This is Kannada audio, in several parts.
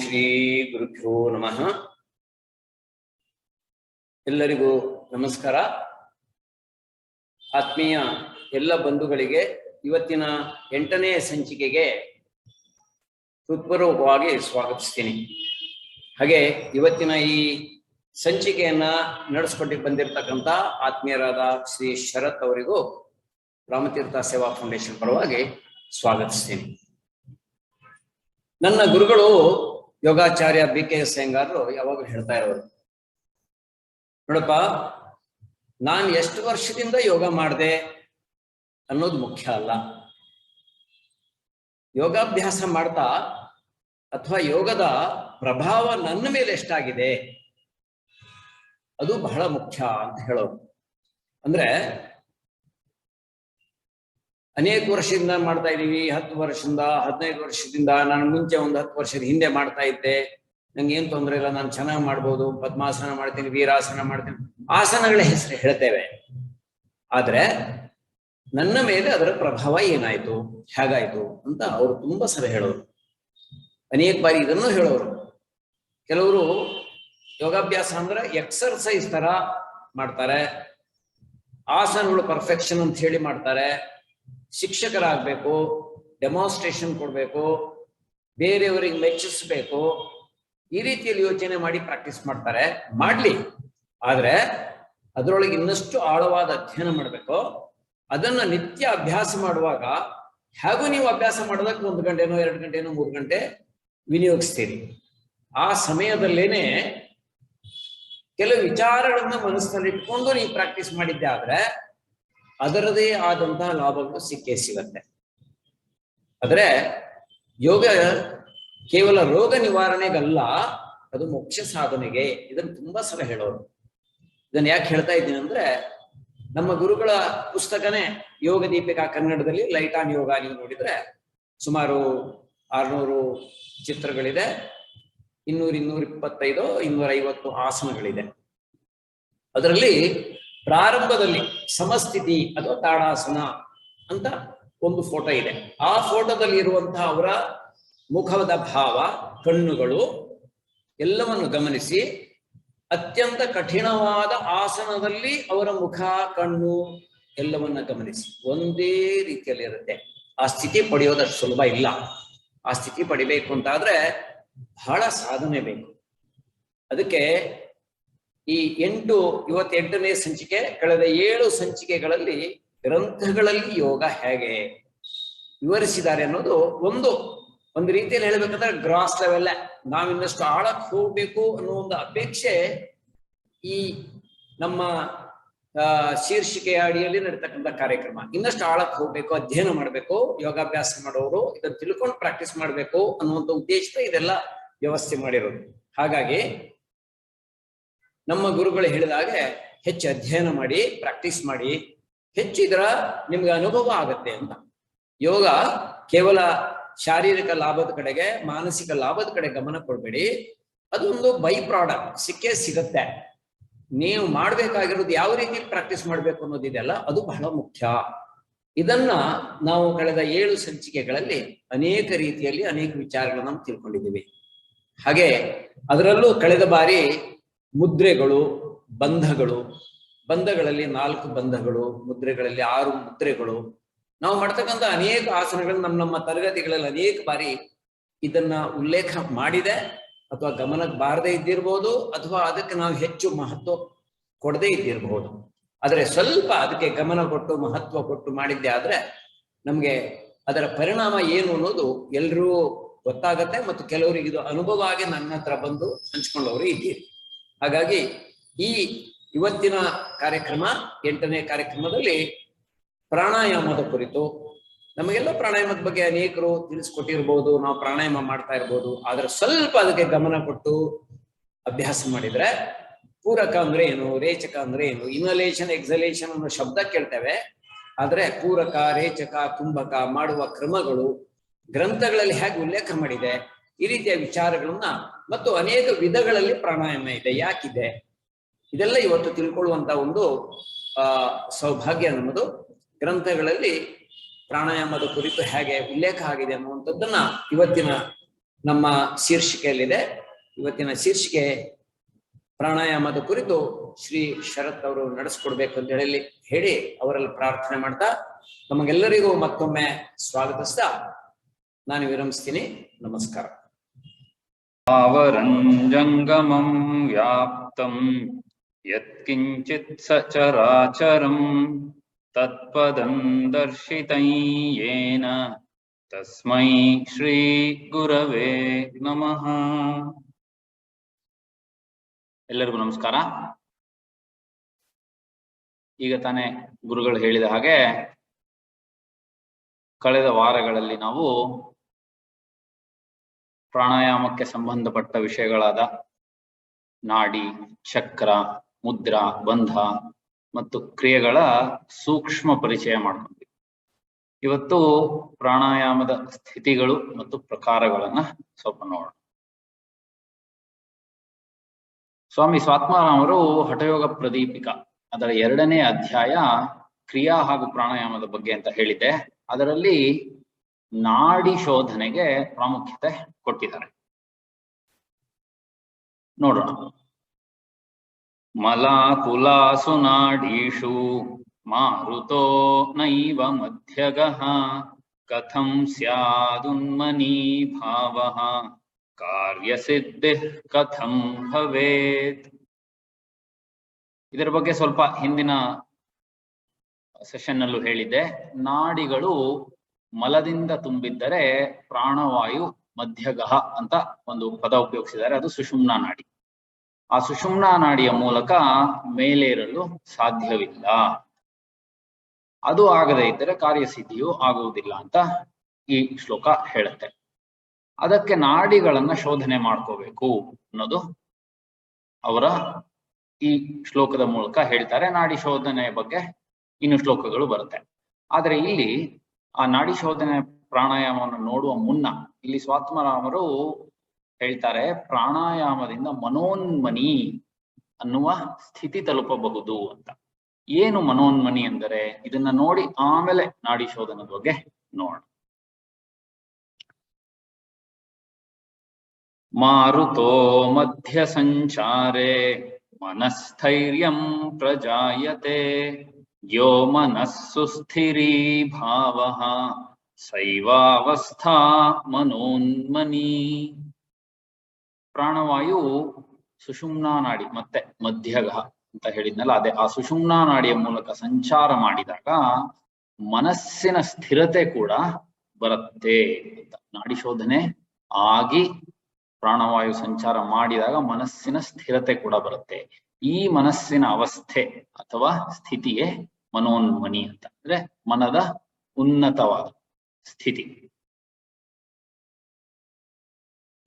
ಶ್ರೀ ಗುರುಭ್ಯೋ ನಮಃ. ಎಲ್ಲರಿಗೂ ನಮಸ್ಕಾರ. ಆತ್ಮೀಯ ಎಲ್ಲ ಬಂಧುಗಳಿಗೆ ಇವತ್ತಿನ 8ನೇ ಸಂಚಿಕೆಗೆ ಹೃತ್ಪೂರ್ವಕವಾಗಿ ಸ್ವಾಗತಿಸ್ತೀನಿ. ಹಾಗೆ ಇವತ್ತಿನ ಈ ಸಂಚಿಕೆಯನ್ನ ನಡೆಸ್ಕೊಟ್ಟು ಬಂದಿರತಕ್ಕಂಥ ಆತ್ಮೀಯರಾದ ಶ್ರೀ ಶರತ್ ಅವರಿಗೂ ರಾಮತೀರ್ಥ ಸೇವಾ ಫೌಂಡೇಶನ್ ಪರವಾಗಿ ಸ್ವಾಗತಿಸ್ತೀನಿ. ನನ್ನ ಗುರುಗಳು ಯೋಗಾಚಾರ್ಯ BKS ಅಯ್ಯಂಗಾರರು ಯಾವಾಗಲೂ ಹೇಳ್ತಾ ಇರೋರು, ನೋಡಪ್ಪ, ನಾನು ಎಷ್ಟು ವರ್ಷದಿಂದ ಯೋಗ ಮಾಡಿದೆ ಅನ್ನೋದು ಮುಖ್ಯ ಅಲ್ಲ, ಯೋಗಾಭ್ಯಾಸ ಮಾಡ್ತಾ ಅಥವಾ ಯೋಗದ ಪ್ರಭಾವ ನನ್ನ ಮೇಲೆ ಎಷ್ಟಾಗಿದೆ ಅದು ಬಹಳ ಮುಖ್ಯ ಅಂತ ಹೇಳೋರು. ಅಂದ್ರೆ ಅನೇಕ ವರ್ಷದಿಂದ ಮಾಡ್ತಾ ಇದ್ದೀವಿ, 10 ವರ್ಷದಿಂದ 15 ವರ್ಷದಿಂದ, ನಾನು ಮುಂಚೆ ಒಂದು 10 ವರ್ಷದ ಹಿಂದೆ ಮಾಡ್ತಾ ಇದ್ದೆ, ನಂಗೆ ಏನ್ ತೊಂದರೆ ಇಲ್ಲ, ನಾನು ಚೆನ್ನಾಗಿ ಮಾಡ್ಬೋದು, ಪದ್ಮಾಸನ ಮಾಡ್ತೀನಿ, ವೀರಾಸನ ಮಾಡ್ತೀನಿ, ಆಸನಗಳ ಹೆಸರು ಹೇಳ್ತೇವೆ. ಆದ್ರೆ ನನ್ನ ಮೇಲೆ ಅದರ ಪ್ರಭಾವ ಏನಾಯ್ತು, ಹೇಗಾಯ್ತು ಅಂತ ಅವರು ತುಂಬಾ ಸಲ ಹೇಳೋರು. ಅನೇಕ ಬಾರಿ ಇದನ್ನು ಹೇಳೋರು. ಕೆಲವರು ಯೋಗಾಭ್ಯಾಸ ಅಂದ್ರೆ ಎಕ್ಸರ್ಸೈಸ್ ತರ ಮಾಡ್ತಾರೆ, ಆಸನಗಳು ಪರ್ಫೆಕ್ಷನ್ ಅಂತ ಹೇಳಿ ಮಾಡ್ತಾರೆ, ಶಿಕ್ಷಕರಾಗಬೇಕು, ಡೆಮಾನ್ಸ್ಟ್ರೇಷನ್ ಕೊಡಬೇಕು, ಬೇರೆಯವರಿಗೆ ಮೆಚ್ಚಿಸ್ಬೇಕು, ಈ ರೀತಿಯಲ್ಲಿ ಯೋಚನೆ ಮಾಡಿ ಪ್ರಾಕ್ಟೀಸ್ ಮಾಡ್ತಾರೆ. ಮಾಡ್ಲಿ, ಆದ್ರೆ ಅದರೊಳಗೆ ಇನ್ನಷ್ಟು ಆಳವಾದ ಅಧ್ಯಯನ ಮಾಡಬೇಕು. ಅದನ್ನ ನಿತ್ಯ ಅಭ್ಯಾಸ ಮಾಡುವಾಗ ಹೇಗೂ ನೀವು ಅಭ್ಯಾಸ ಮಾಡೋದಕ್ಕೆ 1 ಗಂಟೆನೋ 2 ಗಂಟೆನೋ 3 ಗಂಟೆ ವಿನಿಯೋಗಿಸ್ತೀರಿ. ಆ ಸಮಯದಲ್ಲೇನೆ ಕೆಲವು ವಿಚಾರಗಳನ್ನ ಮನಸ್ಸಿನಲ್ಲಿ ಇಟ್ಕೊಂಡು ನೀವು ಪ್ರಾಕ್ಟೀಸ್ ಮಾಡಿದ್ದೆ ಆದ್ರೆ ಅದರದೇ ಆದಂತಹ ಲಾಭಗಳು ಸಿಕ್ಕೇ ಸಿಗತ್ತೆ. ಆದ್ರೆ ಯೋಗ ಕೇವಲ ರೋಗ ನಿವಾರಣೆಗಲ್ಲ, ಅದು ಮೋಕ್ಷ ಸಾಧನೆಗೆ. ಇದನ್ನು ತುಂಬಾ ಸಲ ಹೇಳೋರು. ಇದನ್ನ ಯಾಕೆ ಹೇಳ್ತಾ ಇದ್ದೀನಿ ಅಂದ್ರೆ, ನಮ್ಮ ಗುರುಗಳ ಪುಸ್ತಕನೇ ಯೋಗ ದೀಪಿಕಾ ಕನ್ನಡದಲ್ಲಿ ಲೈಟ್ ಆನ್ ಯೋಗ ನೀವು ನೋಡಿದ್ರೆ ಸುಮಾರು 600 ಚಿತ್ರಗಳಿದೆ, 200, 225, 250 ಆಸನಗಳಿದೆ. ಅದರಲ್ಲಿ ಪ್ರಾರಂಭದಲ್ಲಿ ಸಮಸ್ಥಿತಿ ಅಥವಾ ತಾಡಾಸನ ಅಂತ ಒಂದು ಫೋಟೋ ಇದೆ. ಆ ಫೋಟೋದಲ್ಲಿ ಇರುವಂತಹ ಅವರ ಮುಖದ ಭಾವ, ಕಣ್ಣುಗಳು ಎಲ್ಲವನ್ನು ಗಮನಿಸಿ, ಅತ್ಯಂತ ಕಠಿಣವಾದ ಆಸನದಲ್ಲಿ ಅವರ ಮುಖ, ಕಣ್ಣು ಎಲ್ಲವನ್ನ ಗಮನಿಸಿ ಒಂದೇ ರೀತಿಯಲ್ಲಿ ಇರುತ್ತೆ. ಆ ಸ್ಥಿತಿ ಪಡೆಯೋದಷ್ಟು ಸುಲಭ ಇಲ್ಲ. ಆ ಸ್ಥಿತಿ ಪಡಿಬೇಕು ಅಂತಾದ್ರೆ ಬಹಳ ಸಾಧನೆ ಬೇಕು. ಅದಕ್ಕೆ ಈ 8ನೇ ಸಂಚಿಕೆ, ಕಳೆದ 7 ಸಂಚಿಕೆಗಳಲ್ಲಿ ಗ್ರಂಥಗಳಲ್ಲಿ ಯೋಗ ಹೇಗೆ ವಿವರಿಸಿದ್ದಾರೆ ಅನ್ನೋದು ಒಂದು ರೀತಿಯಲ್ಲಿ ಹೇಳ್ಬೇಕಂದ್ರೆ ಗ್ರಾಸ್ ಲೆವೆಲ್. ನಾವಿನ್ನಷ್ಟು ಆಳಕ್ಕೆ ಹೋಗ್ಬೇಕು ಅನ್ನೋ ಒಂದು ಅಪೇಕ್ಷೆ ಈ ನಮ್ಮ ಶೀರ್ಷಿಕೆಯ ಅಡಿಯಲ್ಲಿ ನಡೀತಕ್ಕಂಥ ಕಾರ್ಯಕ್ರಮ. ಇನ್ನಷ್ಟು ಆಳಕ್ಕೆ ಹೋಗ್ಬೇಕು, ಅಧ್ಯಯನ ಮಾಡಬೇಕು, ಯೋಗಾಭ್ಯಾಸ ಮಾಡೋರು ಇದನ್ನು ತಿಳ್ಕೊಂಡು ಪ್ರಾಕ್ಟೀಸ್ ಮಾಡಬೇಕು ಅನ್ನುವಂಥ ಉದ್ದೇಶ ಇದೆಲ್ಲ ವ್ಯವಸ್ಥೆ ಮಾಡಿರೋದು. ಹಾಗಾಗಿ ನಮ್ಮ ಗುರುಗಳು ಹೇಳಿದಾಗೆ ಹೆಚ್ಚು ಅಧ್ಯಯನ ಮಾಡಿ, ಪ್ರಾಕ್ಟೀಸ್ ಮಾಡಿ, ಹೆಚ್ಚು ಇದರ ನಿಮ್ಗೆ ಅನುಭವ ಆಗತ್ತೆ ಅಂತ. ಯೋಗ ಕೇವಲ ಶಾರೀರಿಕ ಲಾಭದ ಕಡೆಗೆ, ಮಾನಸಿಕ ಲಾಭದ ಕಡೆ ಗಮನ ಕೊಡ್ಬೇಡಿ. ಅದೊಂದು ಬೈ ಪ್ರಾಡಕ್ಟ್, ಸಿಕ್ಕೇ ಸಿಗತ್ತೆ. ನೀವು ಮಾಡ್ಬೇಕಾಗಿರೋದು ಯಾವ ರೀತಿ ಪ್ರಾಕ್ಟೀಸ್ ಮಾಡ್ಬೇಕು ಅನ್ನೋದಿದೆಯಲ್ಲ, ಅದು ಬಹಳ ಮುಖ್ಯ. ಇದನ್ನ ನಾವು ಕಳೆದ 7 ಸಂಚಿಕೆಗಳಲ್ಲಿ ಅನೇಕ ರೀತಿಯಲ್ಲಿ ಅನೇಕ ವಿಚಾರಗಳನ್ನ ನಾವು ತಿಳ್ಕೊಂಡಿದ್ದೀವಿ. ಹಾಗೆ ಅದರಲ್ಲೂ ಕಳೆದ ಬಾರಿ ಮುದ್ರೆಗಳು, ಬಂಧಗಳಲ್ಲಿ 4 ಬಂಧಗಳು, ಮುದ್ರೆಗಳಲ್ಲಿ 6 ಮುದ್ರೆಗಳು, ನಾವು ಮಾಡ್ತಕ್ಕಂಥ ಅನೇಕ ಆಸನಗಳು ನಮ್ಮ ತರಗತಿಗಳಲ್ಲಿ ಅನೇಕ ಬಾರಿ ಇದನ್ನ ಉಲ್ಲೇಖ ಮಾಡಿದೆ, ಅಥವಾ ಗಮನಕ್ಕೆ ಬಾರದೇ ಇದ್ದಿರ್ಬೋದು, ಅಥವಾ ಅದಕ್ಕೆ ನಾವು ಹೆಚ್ಚು ಮಹತ್ವ ಕೊಡದೇ ಇದ್ದಿರಬಹುದು. ಆದರೆ ಸ್ವಲ್ಪ ಅದಕ್ಕೆ ಗಮನ ಕೊಟ್ಟು ಮಹತ್ವ ಕೊಟ್ಟು ಮಾಡಿದ್ದೆ ಆದ್ರೆ ನಮ್ಗೆ ಅದರ ಪರಿಣಾಮ ಏನು ಅನ್ನೋದು ಎಲ್ರೂ ಗೊತ್ತಾಗತ್ತೆ. ಮತ್ತು ಕೆಲವರಿಗೆ ಇದು ಅನುಭವ ಆಗಿ ನನ್ನ ಹತ್ರ ಬಂದು ಹಂಚ್ಕೊಂಡವರು ಇದ್ದೀರಿ. ಹಾಗಾಗಿ ಇವತ್ತಿನ ಕಾರ್ಯಕ್ರಮ 8ನೇ ಕಾರ್ಯಕ್ರಮದಲ್ಲಿ ಪ್ರಾಣಾಯಾಮದ ಕುರಿತು, ನಮಗೆಲ್ಲ ಪ್ರಾಣಾಯಾಮದ ಬಗ್ಗೆ ಅನೇಕರು ತಿಳಿಸ್ಕೊಟ್ಟಿರ್ಬೋದು, ನಾವು ಪ್ರಾಣಾಯಾಮ ಮಾಡ್ತಾ ಇರ್ಬೋದು. ಆದ್ರೆ ಸ್ವಲ್ಪ ಅದಕ್ಕೆ ಗಮನ ಕೊಟ್ಟು ಅಭ್ಯಾಸ ಮಾಡಿದ್ರೆ, ಪೂರಕ ಅಂದ್ರೆ ಏನು, ರೇಚಕ ಅಂದ್ರೆ ಏನು, ಇನ್ಹಲೇಷನ್ ಎಕ್ಸಲೇಷನ್ ಅನ್ನೋ ಶಬ್ದ ಕೇಳ್ತೇವೆ. ಆದ್ರೆ ಪೂರಕ, ರೇಚಕ, ಕುಂಭಕ ಮಾಡುವ ಕ್ರಮಗಳು ಗ್ರಂಥಗಳಲ್ಲಿ ಹೇಗೆ ಉಲ್ಲೇಖ ಮಾಡಿದೆ, ಈ ರೀತಿಯ ವಿಚಾರಗಳನ್ನ, ಮತ್ತು ಅನೇಕ ವಿಧಗಳಲ್ಲಿ ಪ್ರಾಣಾಯಾಮ ಇದೆ, ಯಾಕಿದೆ, ಇದೆಲ್ಲ ಇವತ್ತು ತಿಳ್ಕೊಳ್ಳುವಂತ ಒಂದು ಸೌಭಾಗ್ಯ ನಮ್ಮದು. ಗ್ರಂಥಗಳಲ್ಲಿ ಪ್ರಾಣಾಯಾಮದ ಕುರಿತು ಹೇಗೆ ಉಲ್ಲೇಖ ಆಗಿದೆ ಅನ್ನುವಂಥದ್ದನ್ನ ಇವತ್ತಿನ ನಮ್ಮ ಶೀರ್ಷಿಕೆಯಲ್ಲಿದೆ. ಇವತ್ತಿನ ಶೀರ್ಷಿಕೆ ಪ್ರಾಣಾಯಾಮದ ಕುರಿತು ಶ್ರೀ ಶರತ್ ಅವರು ನಡೆಸ್ಕೊಡ್ಬೇಕು ಅಂತ ಹೇಳಿ ಅವರಲ್ಲಿ ಪ್ರಾರ್ಥನೆ ಮಾಡ್ತಾ ನಮಗೆಲ್ಲರಿಗೂ ಮತ್ತೊಮ್ಮೆ ಸ್ವಾಗತಿಸ್ತಾ ನಾನು ವಿರಮಿಸ್ತೀನಿ. ನಮಸ್ಕಾರ. ಆವರಂಜಂಗಮಂ ವ್ಯಾಪ್ತಂ ಯತ್ಕಿಂಚಿತ್ ಸಚರಾಚರಂ ತತ್ಪದಂ ದರ್ಶಿತಂ ಯೇನ ತಸ್ಮೈ ಶ್ರೀ ಗುರವೇ ನಮಃ. ಎಲ್ಲರಿಗೂ ನಮಸ್ಕಾರ. ಈಗ ತಾನೇ ಗುರುಗಳು ಹೇಳಿದ ಹಾಗೆ ಕಳೆದ ವಾರಗಳಲ್ಲಿ ನಾವು ಪ್ರಾಣಾಯಾಮಕ್ಕೆ ಸಂಬಂಧಪಟ್ಟ ವಿಷಯಗಳಾದ ನಾಡಿ, ಚಕ್ರ, ಮುದ್ರಾ, ಬಂಧ ಮತ್ತು ಕ್ರಿಯೆಗಳ ಸೂಕ್ಷ್ಮ ಪರಿಚಯ ಮಾಡ್ಕೊಂಡ್ವಿ. ಇವತ್ತು ಪ್ರಾಣಾಯಾಮದ ಸ್ಥಿತಿಗಳು ಮತ್ತು ಪ್ರಕಾರಗಳನ್ನ ಸ್ವಲ್ಪ ನೋಡೋಣ. ಸ್ವಾಮಿ ಸ್ವಾತ್ಮಾರಾಮರು ಹಠಯೋಗ ಪ್ರದೀಪಿಕಾ ಅದರ 2ನೇ ಅಧ್ಯಾಯ ಕ್ರಿಯಾ ಹಾಗೂ ಪ್ರಾಣಾಯಾಮದ ಬಗ್ಗೆ ಅಂತ ಹೇಳಿದ್ದೆ. ಅದರಲ್ಲಿ ನಾಡಿ ಶೋಧನೆಗೆ ಪ್ರಾಮುಖ್ಯತೆ ಕೊಟ್ಟಿದ್ದಾರೆ. ನೋಡೋಣ. ಮಲಾಕುಲಾಸು ನಾಡೀಷು ಮಾರುತೋ ನೈವ ಮಧ್ಯಗಃ ಕಥಂ ಸ್ಯಾದುನ್ಮನೀ ಭಾವಃ ಕಾರ್ಯಸಿದ್ಧಿಃ ಕಥಂ ಭವೇತ್. ಇದರ ಬಗ್ಗೆ ಸ್ವಲ್ಪ ಹಿಂದಿನ ಸೆಷನ್ ಅಲ್ಲೂ ಹೇಳಿದ್ದೆ. ನಾಡಿಗಳು ಮಲದಿಂದ ತುಂಬಿದ್ದರೆ ಪ್ರಾಣವಾಯು ಮಧ್ಯಗಹ ಅಂತ ಒಂದು ಪದ ಉಪಯೋಗಿಸಿದ್ದಾರೆ. ಅದು ಸುಷುಮ್ನಾ ನಾಡಿ. ಆ ಸುಷುಮ್ನಾ ನಾಡಿಯ ಮೂಲಕ ಮೇಲೇರಲು ಸಾಧ್ಯವಿಲ್ಲ. ಅದು ಆಗದೇ ಇದ್ದರೆ ಕಾರ್ಯಸಿದ್ಧಿಯು ಆಗುವುದಿಲ್ಲ ಅಂತ ಈ ಶ್ಲೋಕ ಹೇಳುತ್ತೆ. ಅದಕ್ಕೆ ನಾಡಿಗಳನ್ನ ಶೋಧನೆ ಮಾಡ್ಕೋಬೇಕು ಅನ್ನೋದು ಅವರ ಈ ಶ್ಲೋಕದ ಮೂಲಕ ಹೇಳ್ತಾರೆ. ನಾಡಿ ಶೋಧನೆಯ ಬಗ್ಗೆ ಇನ್ನು ಶ್ಲೋಕಗಳು ಬರುತ್ತೆ. ಆದ್ರೆ ಇಲ್ಲಿ ಆ ನಾಡಿ ಶೋಧನೆ ಪ್ರಾಣಾಯಾಮವನ್ನು ನೋಡುವ ಮುನ್ನ ಇಲ್ಲಿ ಸ್ವಾತ್ಮಾರಾಮರು ಹೇಳ್ತಾರೆ, ಪ್ರಾಣಾಯಾಮದಿಂದ ಮನೋನ್ಮನಿ ಅನ್ನುವ ಸ್ಥಿತಿ ತಲುಪಬಹುದು ಅಂತ. ಏನು ಮನೋನ್ಮನಿ ಅಂದರೆ ಇದನ್ನ ನೋಡಿ ಆಮೇಲೆ ನಾಡಿ ಶೋಧನದ ಬಗ್ಗೆ ನೋಡೋಣ. ಮಾರುತೋ ಮಧ್ಯ ಸಂಚಾರೇ ಮನಸ್ಥೈರ್ಯಂ ಪ್ರಜಾಯತೆ ಯೋ ಮನಸ್ಸು ಸ್ಥಿರೀ ಭಾವಃ ಸೈವಾವಸ್ಥಾ ಮನೋನ್ಮನಿ. ಪ್ರಾಣವಾಯು ಸುಷುಮ್ನಾ ನಾಡಿ ಮತ್ತೆ ಮಧ್ಯಗಹ ಅಂತ ಹೇಳಿದ್ನಲ್ಲ, ಅದೇ ಆ ಸುಷುಮ್ನಾ ನಾಡಿಯ ಮೂಲಕ ಸಂಚಾರ ಮಾಡಿದಾಗ ಮನಸ್ಸಿನ ಸ್ಥಿರತೆ ಕೂಡ ಬರುತ್ತೆ ಅಂತ. ನಾಡಿ ಶೋಧನೆ ಆಗಿ ಪ್ರಾಣವಾಯು ಸಂಚಾರ ಮಾಡಿದಾಗ ಮನಸ್ಸಿನ ಸ್ಥಿರತೆ ಕೂಡ ಬರುತ್ತೆ. ಈ ಮನಸ್ಸಿನ ಅವಸ್ಥೆ ಅಥವಾ ಸ್ಥಿತಿಯೇ ಮನೋನ್ಮನಿ ಅಂತ. ಅಂದ್ರೆ ಮನದ ಉನ್ನತವಾದ ಸ್ಥಿತಿ.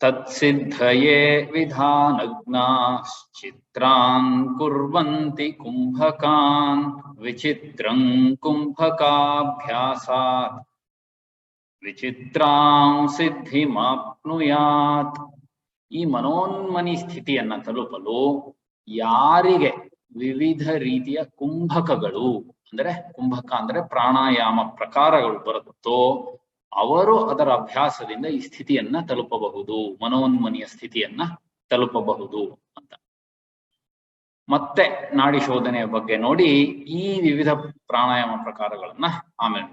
ತತ್ಸಿದ್ಧಯೇ ವಿಧಾನಜ್ಞಾಶ್ಚಿತ್ರಾನ್ ಕುರ್ವಂತಿ ಕುಂಭಕಾನ್ ವಿಚಿತ್ರಂ ಕುಂಭಕಾಭ್ಯಾಸಾತ್ ವಿಚಿತ್ರಾಂ ಸಿದ್ಧಿಮಾಪ್ನುಯಾತ್. ಈ ಮನೋನ್ಮನಿ ಸ್ಥಿತಿಯನ್ನ ತಲುಪಲು ಯಾರಿಗೆ ವಿವಿಧ ರೀತಿಯ ಕುಂಭಕಗಳು ಅಂದ್ರೆ ಕುಂಭಕ ಅಂದ್ರೆ ಪ್ರಾಣಾಯಾಮ ಪ್ರಕಾರಗಳು ಬರುತ್ತೋ ಅವರು ಅದರ ಅಭ್ಯಾಸದಿಂದ ಈ ಸ್ಥಿತಿಯನ್ನ ತಲುಪಬಹುದು, ಮನೋನ್ಮನಿಯ ಸ್ಥಿತಿಯನ್ನ ತಲುಪಬಹುದು ಅಂತ. ಮತ್ತೆ ನಾಡಿ ಶೋಧನೆಯ ಬಗ್ಗೆ ನೋಡಿ ಈ ವಿವಿಧ ಪ್ರಾಣಾಯಾಮ ಪ್ರಕಾರಗಳನ್ನ ಆಮೇಲೆ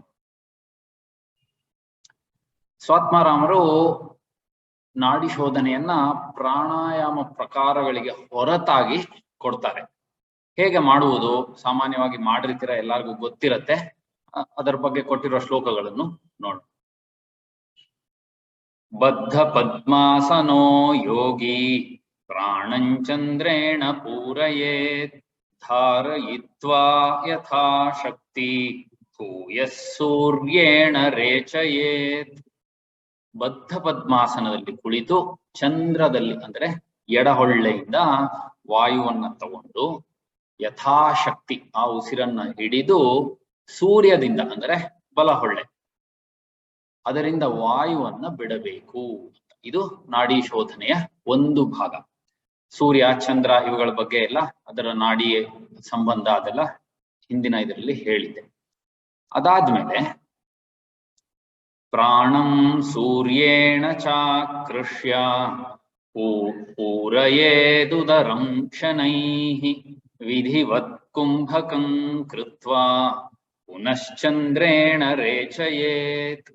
ಸ್ವಾತ್ಮಾರಾಮರು ನಾಡಿ ಶೋಧನೆಯನ್ನ ಪ್ರಾಣಾಯಾಮ ಪ್ರಕಾರಗಳಿಗೆ ಹೊರತಾಗಿ ಕೊಡ್ತಾರೆ. ಹೇಗೆ ಮಾಡುವುದು ಸಾಮಾನ್ಯವಾಗಿ ಮಾಡಿರ್ತೀರ, ಎಲ್ಲರಿಗೂ ಗೊತ್ತಿರತ್ತೆ. ಅದರ ಬಗ್ಗೆ ಕೊಟ್ಟಿರೋ ಶ್ಲೋಕಗಳನ್ನು ನೋಡು. ಬದ್ಧ ಪದ್ಮಾಸನೋ ಯೋಗಿ ಪ್ರಾಣಂಚಂದ್ರೇಣ ಪೂರಯೇತ್ ಧಾರಯಿತ್ವಾ ಯಥಾ ಶಕ್ತಿ ಭೂಯಃ ಸೂರ್ಯೇಣ ರೇಚಯೇತ್. ಬದ್ಧ ಪದ್ಮಾಸನದಲ್ಲಿ ಕುಳಿತು ಚಂದ್ರದಲ್ಲಿ ಅಂದ್ರೆ ಎಡಹೊಳ್ಳೆಯಿಂದ ವಾಯುವನ್ನ ತಗೊಂಡು ಯಥಾಶಕ್ತಿ ಆ ಉಸಿರನ್ನ ಹಿಡಿದು ಸೂರ್ಯದಿಂದ ಅಂದ್ರೆ ಬಲಹೊಳ್ಳೆ ಅದರಿಂದ ವಾಯುವನ್ನ ಬಿಡಬೇಕು. ಇದು ನಾಡಿ ಶೋಧನೆಯ ಒಂದು ಭಾಗ. ಸೂರ್ಯ, ಚಂದ್ರ ಇವುಗಳ ಬಗ್ಗೆ ಎಲ್ಲ ಅದರ ನಾಡಿ ಸಂಬಂಧ ಅದೆಲ್ಲ ಹಿಂದಿನ ಇದರಲ್ಲಿ ಹೇಳಿದ್ದೆ. ಅದಾದ್ಮೇಲೆ ಪ್ರಾಣಂ ಸೂರ್ಯೇಣ ಚಾಕೃಷ್ಯ ಪೂರಯೇದುದರಂ ಶನೈಃ ವಿಧಿವತ್ ಕುಂಭಕಂ ಕೃತ್ವಾ ಪುನಶ್ಚಂದ್ರೇಣ ರೇಚಯೇತ್.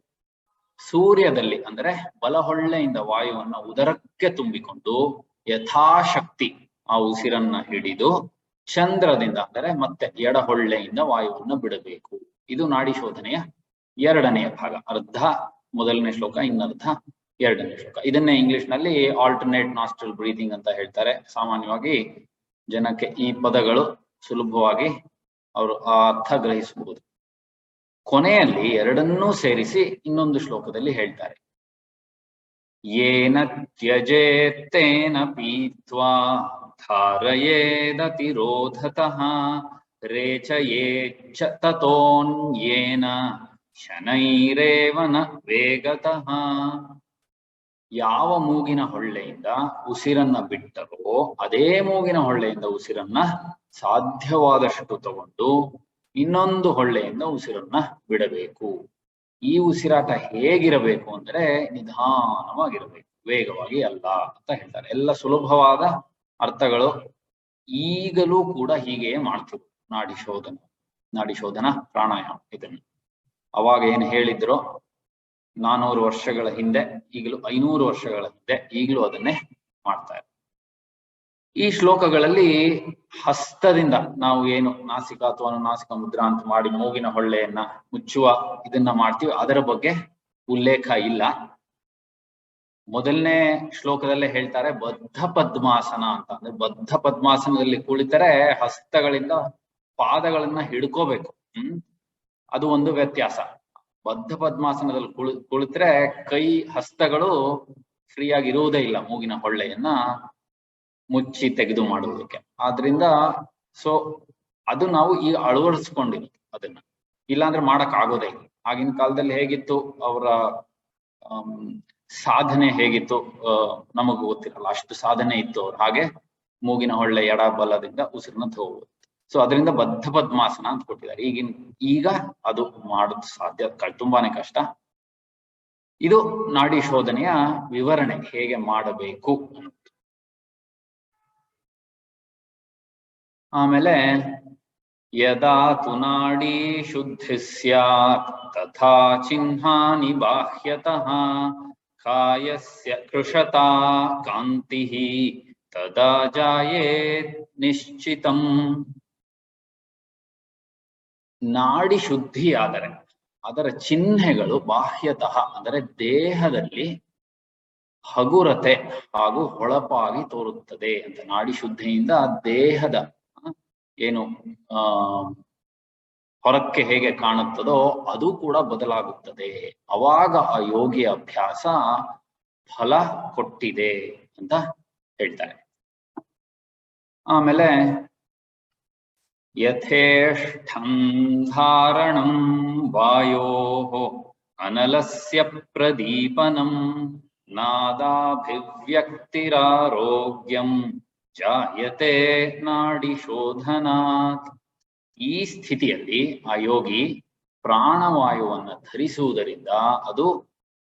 ಸೂರ್ಯದಲ್ಲಿ ಅಂದ್ರೆ ಬಲಹೊಳ್ಳೆಯಿಂದ ವಾಯುವನ್ನ ಉದರಕ್ಕೆ ತುಂಬಿಕೊಂಡು ಯಥಾಶಕ್ತಿ ಆ ಉಸಿರನ್ನ ಹಿಡಿದು ಚಂದ್ರದಿಂದ ಅಂದರೆ ಮತ್ತೆ ಎಡಹೊಳ್ಳೆಯಿಂದ ವಾಯುವನ್ನ ಬಿಡಬೇಕು. ಇದು ನಾಡಿ ಶೋಧನೆಯ ಎರಡನೆಯ ಭಾಗ. ಅರ್ಧ ಮೊದಲನೇ ಶ್ಲೋಕ, ಇನ್ನರ್ಧ ಎರಡನೇ ಶ್ಲೋಕ. ಇದನ್ನೇ ಇಂಗ್ಲಿಷ್ ನಲ್ಲಿ ಆಲ್ಟರ್ನೇಟ್ ನಾಸ್ಟ್ರಲ್ ಬ್ರೀತಿಂಗ್ ಅಂತ ಹೇಳ್ತಾರೆ. ಸಾಮಾನ್ಯವಾಗಿ ಜನಕ್ಕೆ ಈ ಪದಗಳು ಸುಲಭವಾಗಿ ಅವರು ಆ ಅರ್ಥ ಗ್ರಹಿಸಬಹುದು. ಕೊನೆಯಲ್ಲಿ ಎರಡನ್ನೂ ಸೇರಿಸಿ ಇನ್ನೊಂದು ಶ್ಲೋಕದಲ್ಲಿ ಹೇಳ್ತಾರೆ, ಯೇನ ತ್ಯಜೇತ್ತೇನ ಪೀತ್ವಾ ಧಾರಯೇದತಿರೋಧತಃ ರೇಚಯೇಚ್ಚ ತತೋನ್ಯೇನ ಶನೈರೇವನ ವೇಗತಃ. ಯಾವ ಮೂಗಿನ ಹೊಳ್ಳೆಯಿಂದ ಉಸಿರನ್ನ ಬಿಟ್ಟರೋ ಅದೇ ಮೂಗಿನ ಹೊಳ್ಳೆಯಿಂದ ಉಸಿರನ್ನ ಸಾಧ್ಯವಾದಷ್ಟು ತಗೊಂಡು ಇನ್ನೊಂದು ಹೊಳ್ಳೆಯಿಂದ ಉಸಿರನ್ನ ಬಿಡಬೇಕು. ಈ ಉಸಿರಾಟ ಹೇಗಿರಬೇಕು ಅಂದ್ರೆ ನಿಧಾನವಾಗಿರಬೇಕು, ವೇಗವಾಗಿ ಅಲ್ಲ ಅಂತ ಹೇಳ್ತಾರೆ. ಎಲ್ಲ ಸುಲಭವಾದ ಅರ್ಥಗಳು. ಈಗಲೂ ಕೂಡ ಹೀಗೆಯೇ ಮಾಡ್ತೀವಿ ನಾಡಿ ಶೋಧನ ಪ್ರಾಣಾಯಾಮ. ಇದನ್ನು ಅವಾಗ ಏನು ಹೇಳಿದ್ರು 400 ವರ್ಷಗಳ ಹಿಂದೆ, ಈಗಲೂ 500 ವರ್ಷಗಳ ಹಿಂದೆ, ಈಗಲೂ ಅದನ್ನೇ ಮಾಡ್ತಾರೆ. ಈ ಶ್ಲೋಕಗಳಲ್ಲಿ ಹಸ್ತದಿಂದ ನಾವು ಏನು ನಾಸಿಕ ಅಥವಾ ಅನುನಾಸಿಕ ಮುದ್ರಾ ಅಂತ ಮಾಡಿ ಮೂಗಿನ ಹೊಳ್ಳೆಯನ್ನ ಮುಚ್ಚುವ ಇದನ್ನ ಮಾಡ್ತೀವಿ, ಅದರ ಬಗ್ಗೆ ಉಲ್ಲೇಖ ಇಲ್ಲ. ಮೊದಲನೇ ಶ್ಲೋಕದಲ್ಲೇ ಹೇಳ್ತಾರೆ ಬದ್ಧ ಪದ್ಮಾಸನ ಅಂತ. ಅಂದ್ರೆ ಬದ್ಧ ಪದ್ಮಾಸನದಲ್ಲಿ ಕುಳಿತರೆ ಹಸ್ತಗಳಿಂದ ಪಾದಗಳನ್ನ ಹಿಡ್ಕೋಬೇಕು. ಅದು ಒಂದು ವ್ಯತ್ಯಾಸ. ಬದ್ಧ ಪದ್ಮಾಸನದಲ್ಲಿ ಕುಳಿತರೆ ಕೈ ಹಸ್ತಗಳು ಫ್ರೀ ಆಗಿ ಇರುವುದೇ ಇಲ್ಲ ಮೂಗಿನ ಹೊಳ್ಳೆಯನ್ನ ಮುಚ್ಚಿ ತೆಗೆದು ಮಾಡುವುದಕ್ಕೆ. ಆದ್ರಿಂದ ಅದು ನಾವು ಈಗ ಅಳವಡಿಸ್ಕೊಂಡಿದ್ವಿ ಅದನ್ನ, ಇಲ್ಲಾಂದ್ರೆ ಮಾಡಕ್ ಆಗೋದೇ ಇಲ್ಲ. ಆಗಿನ ಕಾಲದಲ್ಲಿ ಹೇಗಿತ್ತು, ಅವರ ಸಾಧನೆ ಹೇಗಿತ್ತು ನಮಗೂ ಗೊತ್ತಿರಲ್ಲ. ಅಷ್ಟು ಸಾಧನೆ ಇತ್ತು ಅವ್ರು. ಹಾಗೆ ಮೂಗಿನ ಹೊಳ್ಳೆ ಎಡ ಬಲದಿಂದ ಉಸಿರನ್ನ ತಗೋಬಹುದು. ಅದರಿಂದ ಬದ್ಧ ಪದ್ಮಾಸನ ಅಂತ ಕೊಟ್ಟಿದ್ದಾರೆ. ಈಗ ಅದು ಮಾಡೋದು ಸಾಧ್ಯ ತುಂಬಾನೇ ಕಷ್ಟ. ಇದು ನಾಡಿ ಶೋಧನೆಯ ವಿವರಣೆ, ಹೇಗೆ ಮಾಡಬೇಕು. ಆಮೇಲೆ ಯದಾ ತು ನಾಡಿ ಶುದ್ಧಿ ಸ್ಯಾತ್ ತಥಾ ಚಿಹ್ನಾನಿ ಬಾಹ್ಯತಃ ಕಾಯಸ್ಯ ಕೃಶತಾ ಕಾಂತಿ ತದಾ ಜಾಯೇತ್ ನಿಶ್ಚಿತಂ. ನಾಡಿ ಶುದ್ಧಿಯಾದರೆ ಅದರ ಚಿಹ್ನೆಗಳು ಬಾಹ್ಯತಃ ಅಂದರೆ ದೇಹದಲ್ಲಿ ಹಗುರತೆ ಹಾಗೂ ಹೊಳಪಾಗಿ ತೋರುತ್ತದೆ ಅಂತ. ನಾಡಿ ಶುದ್ಧಿಯಿಂದ ದೇಹದ ಏನು ಹೊರಕ್ಕೆ ಹೇಗೆ ಕಾಣುತ್ತದೋ ಅದು ಕೂಡ ಬದಲಾಗುತ್ತದೆ. ಅವಾಗ ಆ ಯೋಗಿಯ ಅಭ್ಯಾಸ ಫಲ ಕೊಟ್ಟಿದೆ ಅಂತ ಹೇಳ್ತಾರೆ. ಆಮೇಲೆ ಯಥೇಷ್ಟಂ ಧಾರಣಂ ವಾಯೋಃ ಅನಲಸ್ಯ ಪ್ರದೀಪನಂ ನಾದಾಭಿವ್ಯಕ್ತಿರಾರೋಗ್ಯಂ ಜಾಯತೆ ನಾಡಿ ಶೋಧನಾತ್. ಈ ಸ್ಥಿತಿಯಲ್ಲಿ ಆ ಯೋಗಿ ಪ್ರಾಣವಾಯುವನ್ನು ಧರಿಸುವುದರಿಂದ ಅದು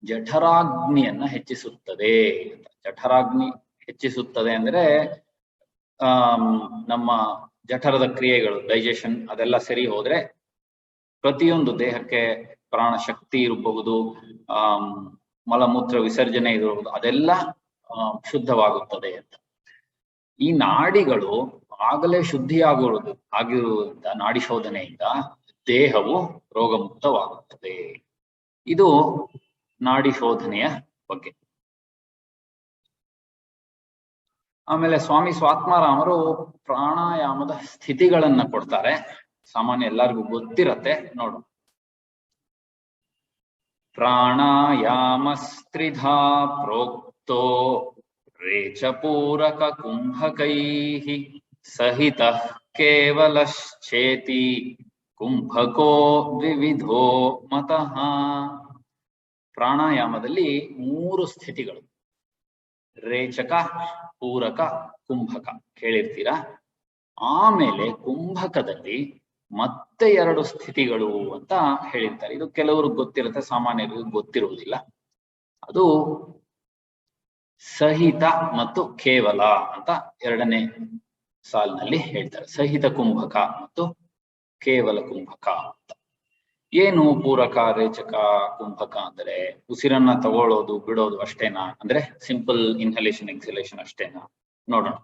ಜಠರಾಗ್ನಿಯನ್ನ ಹೆಚ್ಚಿಸುತ್ತದೆ. ಜಠರಾಗ್ನಿ ಹೆಚ್ಚಿಸುತ್ತದೆ ಅಂದ್ರೆ ನಮ್ಮ ಜಠರದ ಕ್ರಿಯೆಗಳು, ಡೈಜೆಷನ್ ಅದೆಲ್ಲ ಸರಿ ಹೋದ್ರೆ ಪ್ರತಿಯೊಂದು ದೇಹಕ್ಕೆ ಪ್ರಾಣ ಶಕ್ತಿ ಇರಬಹುದು, ಮಲಮೂತ್ರ ವಿಸರ್ಜನೆ ಇರಬಹುದು, ಅದೆಲ್ಲ ಶುದ್ಧವಾಗುತ್ತದೆ ಅಂತ. ಈ ನಾಡಿಗಳು ಆಗಲೇ ಆಗಿರುವುದರಿಂದ ನಾಡಿ ಶೋಧನೆಯಿಂದ ದೇಹವು ರೋಗಮುಕ್ತವಾಗುತ್ತದೆ. ಇದು ನಾಡಿ ಶೋಧನೆಯ ಬಗ್ಗೆ. ಆಮೇಲೆ ಸ್ವಾಮಿ ಸ್ವಾತ್ಮಾರಾಮರು ಪ್ರಾಣಾಯಾಮದ ಸ್ಥಿತಿಗಳನ್ನ ಕೊಡ್ತಾರೆ. ಸಾಮಾನ್ಯ ಎಲ್ಲರಿಗೂ ಗೊತ್ತಿರತ್ತೆ, ನೋಡು. ಪ್ರಾಣಾಯಾಮಸ್ತ್ರಿಧಾ ಪ್ರೋಕ್ತೋ ರೇಚಪೂರಕ ಕುಂಭಕೈಃ ಸಹಿತಃ ಕೇವಲಶ್ಚೇತಿ ಕುಂಭಕೋ ದ್ವಿವಿಧೋ ಮತಃ. ಪ್ರಾಣಾಯಾಮದಲ್ಲಿ 3 ಸ್ಥಿತಿಗಳು: ರೇಚಕ, ಪೂರಕ, ಕುಂಭಕ ಕೇಳಿರ್ತೀರಾ. ಆಮೇಲೆ ಕುಂಭಕದಲ್ಲಿ ಮತ್ತೆ ಮತ್ತೆ 2 ಸ್ಥಿತಿಗಳು ಅಂತ ಹೇಳಿರ್ತಾರೆ. ಇದು ಕೆಲವ್ರಿಗೆ ಗೊತ್ತಿರುತ್ತೆ, ಸಾಮಾನ್ಯರಿಗೆ ಗೊತ್ತಿರುವುದಿಲ್ಲ. ಅದು ಸಹಿತ ಮತ್ತು ಕೇವಲ ಅಂತ 2ನೇ ಸಾಲಿನಲ್ಲಿ ಹೇಳ್ತಾರೆ. ಸಹಿತ ಕುಂಭಕ ಮತ್ತು ಕೇವಲ ಕುಂಭಕ ಅಂತ. ಏನು ಪೂರಕ, ರೇಚಕ, ಕುಂಭಕ ಅಂದ್ರೆ ಉಸಿರನ್ನ ತಗೊಳ್ಳೋದು ಬಿಡೋದು ಅಷ್ಟೇನಾ? ಅಂದ್ರೆ ಸಿಂಪಲ್ ಇನ್ಹಲೇಷನ್ ಎಕ್ಸಲೇಷನ್ ಅಷ್ಟೇನಾ? ನೋಡೋಣ.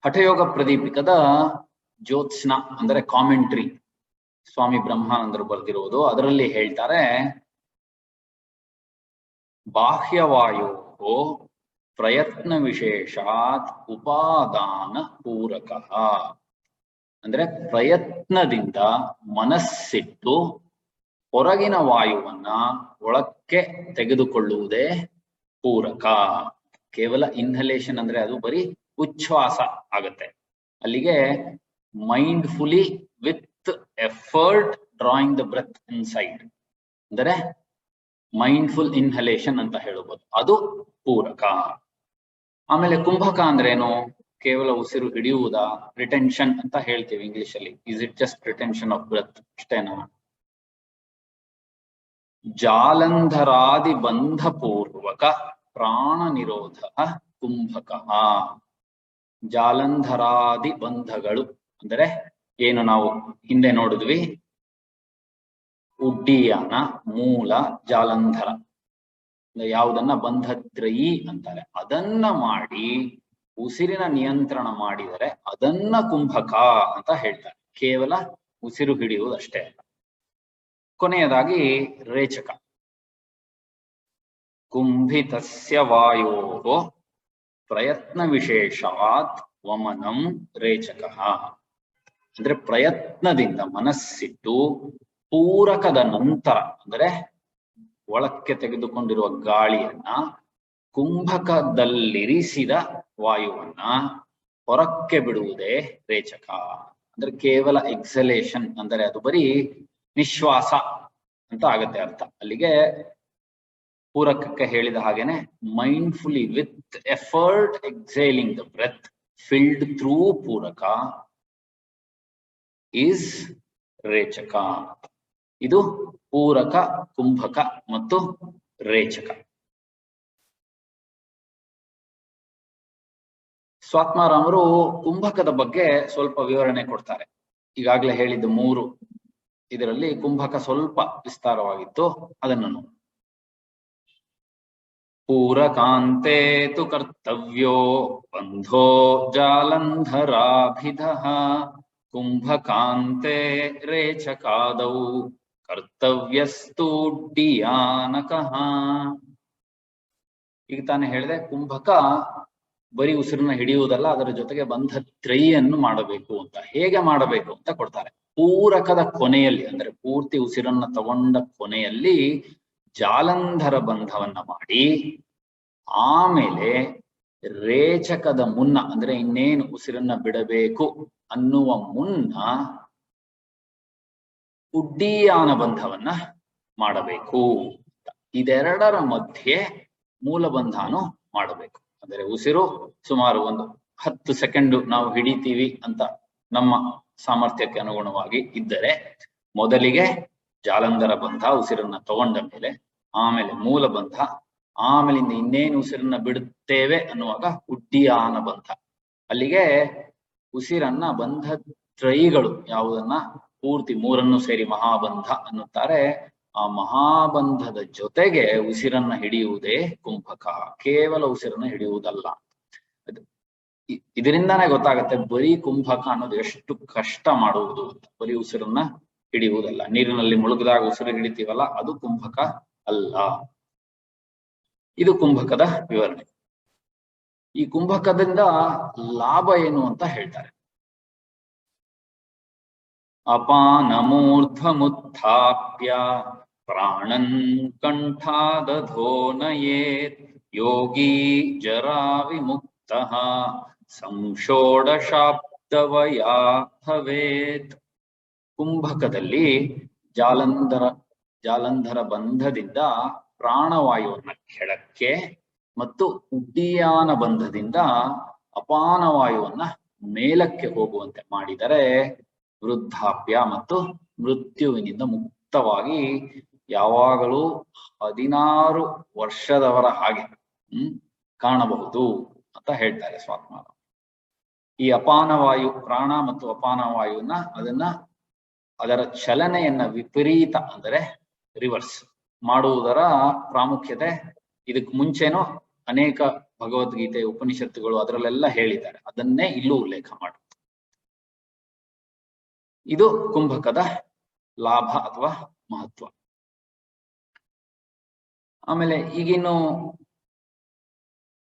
ಹಠಯೋಗ ಪ್ರದೀಪಿಕದ ಜ್ಯೋತ್ಸ್ನ ಅಂದ್ರೆ ಕಾಮೆಂಟ್ರಿ ಸ್ವಾಮಿ ಬ್ರಹ್ಮಾನಂದರು ಬರೆದಿರುವುದು. ಅದರಲ್ಲಿ ಹೇಳ್ತಾರೆ, ಬಾಹ್ಯವಾಯೋ ಪ್ರಯತ್ನ ವಿಶೇಷಾತ್ ಉಪಾದಾನ ಪೂರಕ. ಅಂದ್ರೆ ಪ್ರಯತ್ನದಿಂದ ಮನಸ್ಸಿಟ್ಟು ಹೊರಗಿನ ವಾಯುವನ್ನ ಒಳಕ್ಕೆ ತೆಗೆದುಕೊಳ್ಳುವುದೇ ಪೂರಕ. ಕೇವಲ ಇನ್ಹಲೇಷನ್ ಅಂದ್ರೆ ಅದು ಬರೀ ಉಚ್ಛ್ವಾಸ ಆಗತ್ತೆ. ಅಲ್ಲಿಗೆ mindfully with effort drawing the breath inside ಅಂದರೆ ಮೈಂಡ್ಫುಲ್ ಇನ್ಹಲೇಷನ್ ಅಂತ ಹೇಳಬಹುದು, ಅದು ಪೂರಕ. ಆಮೇಲೆ ಕುಂಭಕ ಅಂದ್ರೇನು? ಕೇವಲ ಉಸಿರು ಹಿಡಿಯುವುದಾ? ರಿಟೆನ್ಷನ್ ಅಂತ ಹೇಳ್ತೀವಿ ಇಂಗ್ಲಿಷ್ ಅಲ್ಲಿ. Is it just retention of breath ಅಷ್ಟೇನಾ? ಜಾಲಂಧರಾದಿ ಬಂಧ ಪೂರ್ವಕ ಪ್ರಾಣ ನಿರೋಧ ಕುಂಭಕ. ಜಾಲಂಧರಾದಿ ಬಂಧಗಳು ಅಂದರೆ ಏನು? ನಾವು ಹಿಂದೆ ನೋಡಿದ್ವಿ, ಉಡ್ಡೀಯಾನ, ಮೂಲ, ಜಾಲಂಧರ, ಯಾವುದನ್ನ ಬಂಧತ್ರಯಿ ಅಂತಾರೆ. ಅದನ್ನ ಮಾಡಿ ಉಸಿರಿನ ನಿಯಂತ್ರಣ ಮಾಡಿದರೆ ಅದನ್ನ ಕುಂಭಕ ಅಂತ ಹೇಳ್ತಾರೆ. ಕೇವಲ ಉಸಿರು ಹಿಡಿಯುವುದಷ್ಟೇ ಅಲ್ಲ. ಕೊನೆಯದಾಗಿ ರೇಚಕ. ಕುಂಭಿತಸ್ಯ ವಾಯೋ ಪ್ರಯತ್ನ ವಿಶೇಷಾತ್ ವಮನಂ ರೇಚಕ. ಅಂದ್ರೆ ಪ್ರಯತ್ನದಿಂದ ಮನಸ್ಸಿಟ್ಟು ಪೂರಕದ ನಂತರ ಅಂದರೆ ಒಳಕ್ಕೆ ತೆಗೆದುಕೊಂಡಿರುವ ಗಾಳಿಯನ್ನ ಕುಂಭಕದಲ್ಲಿರಿಸಿದ ವಾಯುವನ್ನ ಹೊರಕ್ಕೆ ಬಿಡುವುದೇ ರೇಚಕ. ಅಂದ್ರೆ ಕೇವಲ ಎಕ್ಸಲೇಷನ್ ಅಂದರೆ ಅದು ಬರೀ ನಿಶ್ವಾಸ ಅಂತ ಆಗತ್ತೆ ಅರ್ಥ. ಅಲ್ಲಿಗೆ ಪೂರಕಕ್ಕೆ ಹೇಳಿದ ಹಾಗೇನೆ mindfully with effort exhaling the breath filled through ಪೂರಕ ಈಸ್ ರೇಚಕ. ಇದು ಪೂರಕ, ಕುಂಭಕ ಮತ್ತು ರೇಚಕ. ಸ್ವಾತ್ಮಾರಾಮರು ಕುಂಭಕದ ಬಗ್ಗೆ ಸ್ವಲ್ಪ ವಿವರಣೆ ಕೊಡ್ತಾರೆ. ಈಗಾಗಲೇ ಹೇಳಿದ್ದು 3, ಇದರಲ್ಲಿ ಕುಂಭಕ ಸ್ವಲ್ಪ ವಿಸ್ತಾರವಾಗಿತ್ತು, ಅದನ್ನು ನೋಡಿ. ಪೂರಕಾಂತೆ ತು ಕರ್ತವ್ಯೋ ಬಂಧೋ ಜಾಲಂಧರಾಭಿಧಃ ಕುಂಭಕಾಂತೆ ರೇಚಕಾದೌ ಕರ್ತವ್ಯಸ್ತೂಡ್ಡಿಯಾನಕಃ. ಈಗ ತಾನೇ ಹೇಳಿದೆ, ಕುಂಭಕ ಬರೀ ಉಸಿರನ್ನ ಹಿಡಿಯುವುದಲ್ಲ, ಅದರ ಜೊತೆಗೆ ಬಂಧತ್ರಯಿಯನ್ನು ಮಾಡಬೇಕು ಅಂತ. ಹೇಗೆ ಮಾಡಬೇಕು ಅಂತ ಕೊಡ್ತಾರೆ. ಪೂರಕದ ಕೊನೆಯಲ್ಲಿ ಅಂದ್ರೆ ಪೂರ್ತಿ ಉಸಿರನ್ನ ತಗೊಂಡ ಕೊನೆಯಲ್ಲಿ ಜಾಲಂಧರ ಬಂಧವನ್ನ ಮಾಡಿ, ಆಮೇಲೆ ರೇಚಕದ ಮುನ್ನ ಅಂದ್ರೆ ಇನ್ನೇನು ಉಸಿರನ್ನ ಬಿಡಬೇಕು ಅನ್ನುವ ಮುನ್ನ ಉಡ್ಡೀಯಾನ ಬಂಧವನ್ನ ಮಾಡಬೇಕು. ಇದೆರಡರ ಮಧ್ಯೆ ಮೂಲಬಂಧನು ಮಾಡಬೇಕು. ಅಂದರೆ ಉಸಿರು ಸುಮಾರು ಒಂದು 10 ಸೆಕೆಂಡ್ ನಾವು ಹಿಡಿತೀವಿ ಅಂತ ನಮ್ಮ ಸಾಮರ್ಥ್ಯಕ್ಕೆ ಅನುಗುಣವಾಗಿ ಇದ್ದರೆ ಮೊದಲಿಗೆ ಜಾಲಂಧರ ಬಂಧ ಉಸಿರನ್ನ ತಗೊಂಡ ಮೇಲೆ, ಆಮೇಲೆ ಮೂಲಬಂಧ, ಆಮೇಲಿಂದ ಇನ್ನೇನು ಉಸಿರನ್ನ ಬಿಡುತ್ತೇವೆ ಅನ್ನುವಾಗ ಉಡ್ಡೀಯಾನ ಬಂಧ. ಅಲ್ಲಿಗೆ ಉಸಿರನ್ನ ಬಂಧತ್ರಯಿಗಳು ಯಾವುದನ್ನ ಪೂರ್ತಿ 3 ಸೇರಿ ಮಹಾಬಂಧ ಅನ್ನುತ್ತಾರೆ. ಆ ಮಹಾಬಂಧದ ಜೊತೆಗೆ ಉಸಿರನ್ನ ಹಿಡಿಯುವುದೇ ಕುಂಭಕ, ಕೇವಲ ಉಸಿರನ್ನ ಹಿಡಿಯುವುದಲ್ಲ. ಇದರಿಂದಾನೇ ಗೊತ್ತಾಗತ್ತೆ ಬರೀ ಕುಂಭಕ ಅನ್ನೋದು ಎಷ್ಟು ಕಷ್ಟ ಮಾಡುವುದು ಅಂತ. ಬರೀ ಉಸಿರನ್ನ ಹಿಡಿಯುವುದಲ್ಲ. ನೀರಿನಲ್ಲಿ ಮುಳುಗಿದಾಗ ಉಸಿರು ಹಿಡಿತೀವಲ್ಲ, ಅದು ಕುಂಭಕ ಅಲ್ಲ. ಇದು ಕುಂಭಕದ ವಿವರಣೆ. ಈ ಕುಂಭಕದಿಂದ ಲಾಭ ಏನು ಅಂತ ಹೇಳ್ತಾರೆ. ಅಪಾನಮೂರ್ಧ್ವಮುತ್ಥಾಪ್ಯ ಪ್ರಾಣನ್ ಕಂಠಾದಧೋ ನಯೇತ್ ಯೋಗಿ ಜರಾ ವಿಮುಕ್ತಃ ಸಂಷೋಡಶಾಬ್ದವಯಾ ಭವೇತ್. ಕುಂಭಕದಲ್ಲಿ ಜಾಲಂಧರ ಬಂಧದಿಂದ ಪ್ರಾಣವಾಯುವನ್ನ ಕೆಳಕ್ಕೆ ಮತ್ತು ಉಡ್ಡೀಯಾನ ಬಂಧದಿಂದ ಅಪಾನವಾಯುವನ್ನ ಮೇಲಕ್ಕೆ ಹೋಗುವಂತೆ ಮಾಡಿದರೆ ವೃದ್ಧಾಪ್ಯ ಮತ್ತು ಮೃತ್ಯುವಿನಿಂದ ಮುಕ್ತವಾಗಿ ಯಾವಾಗಲೂ 16 ವರ್ಷದವರ ಹಾಗೆ ಕಾಣಬಹುದು ಅಂತ ಹೇಳ್ತಾರೆ ಸ್ವಾತ್ಮಾರ. ಈ ಅಪಾನವಾಯು ಪ್ರಾಣ ಮತ್ತು ಅಪಾನವಾಯುವನ್ನ ಅದರ ಚಲನೆಯನ್ನ ವಿಪರೀತ ಅಂದರೆ ರಿವರ್ಸ್ ಮಾಡುವುದರ ಪ್ರಾಮುಖ್ಯತೆ ಇದಕ್ಕೆ ಮುಂಚೆನೋ ಅನೇಕ ಭಗವದ್ಗೀತೆ ಉಪನಿಷತ್ತುಗಳು ಅದರಲ್ಲೆಲ್ಲ ಹೇಳಿದ್ದಾರೆ. ಅದನ್ನೇ ಇಲ್ಲೂ ಉಲ್ಲೇಖ ಮಾಡುತ್ತೆ. ಇದು ಕುಂಭಕದ ಲಾಭ ಅಥವಾ ಮಹತ್ವ. ಆಮೇಲೆ ಈಗಿನ್ನು